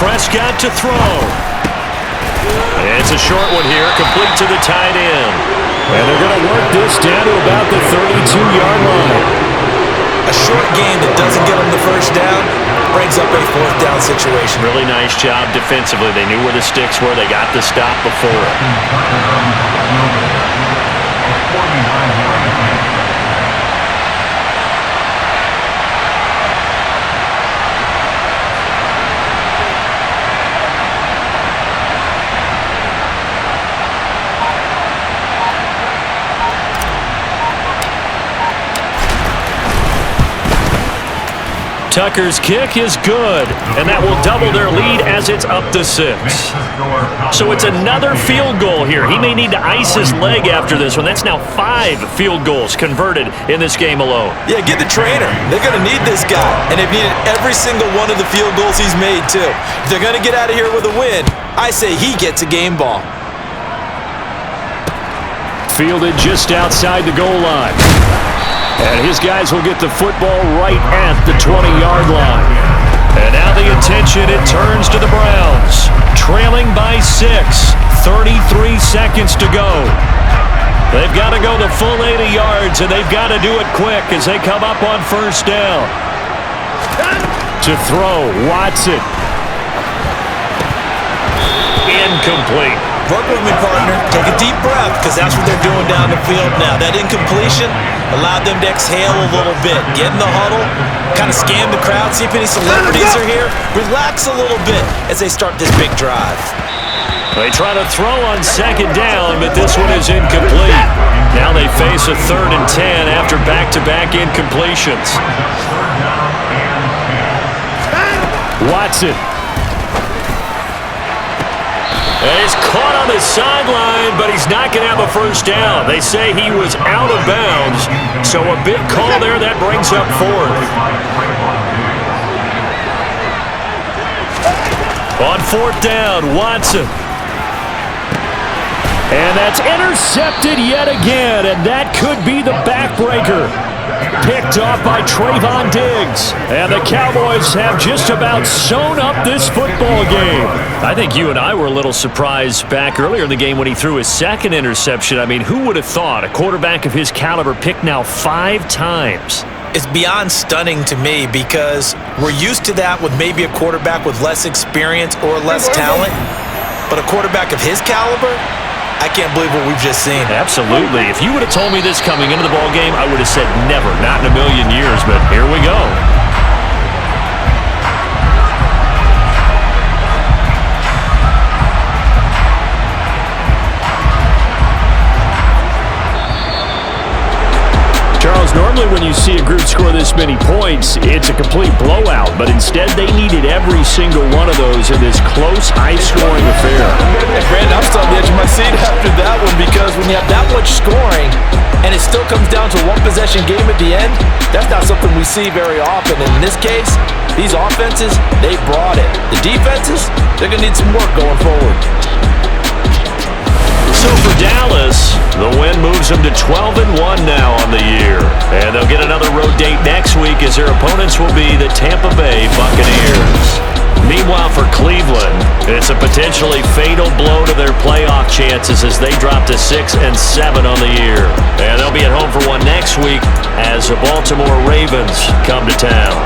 Speaker 2: Prescott to throw. It's a short one here, complete to the tight end. And they're going to work this down to about the 32-yard line.
Speaker 3: A short game that doesn't get them the first down brings up a fourth down situation.
Speaker 2: Really nice job defensively. They knew where the sticks were. They got the stop before. Tucker's kick is good, and that will double their lead as it's up to 6. So it's another field goal here. He may need to ice his leg after this one. That's now 5 field goals converted in this game alone.
Speaker 3: Yeah, get the trainer. They're going to need this guy, and they've needed every single one of the field goals he's made, too. If they're going to get out of here with a win, I say he gets a game ball.
Speaker 2: Fielded just outside the goal line. And his guys will get the football right at the 20-yard line. And now the attention, it turns to the Browns. Trailing by 6, 33 seconds to go. They've got to go the full 80 yards, and they've got to do it quick as they come up on first down. To throw, Watson. Incomplete.
Speaker 3: Work with me, partner. Take a deep breath, because that's what they're doing down the field now. That incompletion allowed them to exhale a little bit. Get in the huddle, kind of scan the crowd, see if any celebrities are here. Relax a little bit as they start this big drive.
Speaker 2: They try to throw on second down, but this one is incomplete. Now they face a 3rd and 10 after back-to-back incompletions. Watson. And he's caught on the sideline, but he's not going to have a first down. They say he was out of bounds, so a big call there that brings up 4th. On 4th down, Watson. And that's intercepted yet again, and that could be the backbreaker. Picked off by Trayvon Diggs. And the Cowboys have just about sewn up this football game. I think you and I were a little surprised back earlier in the game when he threw his 2nd interception. I mean, who would have thought a quarterback of his caliber picked now 5 times?
Speaker 3: It's beyond stunning to me because we're used to that with maybe a quarterback with less experience or less talent. But a quarterback of his caliber, I can't believe what we've just seen.
Speaker 2: Absolutely. If you would have told me this coming into the ballgame, I would have said never, not in a million years, but here we go. Charles, normally when you see a group score this many points, it's a complete blowout, but instead they needed every single one of those in this close, high-scoring affair.
Speaker 3: Hey, Brandon, I'm still on the edge of my seat after that one because when you have that much scoring and it still comes down to a one-possession game at the end, that's not something we see very often. And in this case, these offenses, they brought it. The defenses, they're going to need some work going forward.
Speaker 2: So for Dallas, the win moves them to 12-1 now on the year. And they'll get another road date next week as their opponents will be the Tampa Bay Buccaneers. Meanwhile for Cleveland, it's a potentially fatal blow to their playoff chances as they drop to 6-7 on the year. And they'll be at home for one next week as the Baltimore Ravens come to town.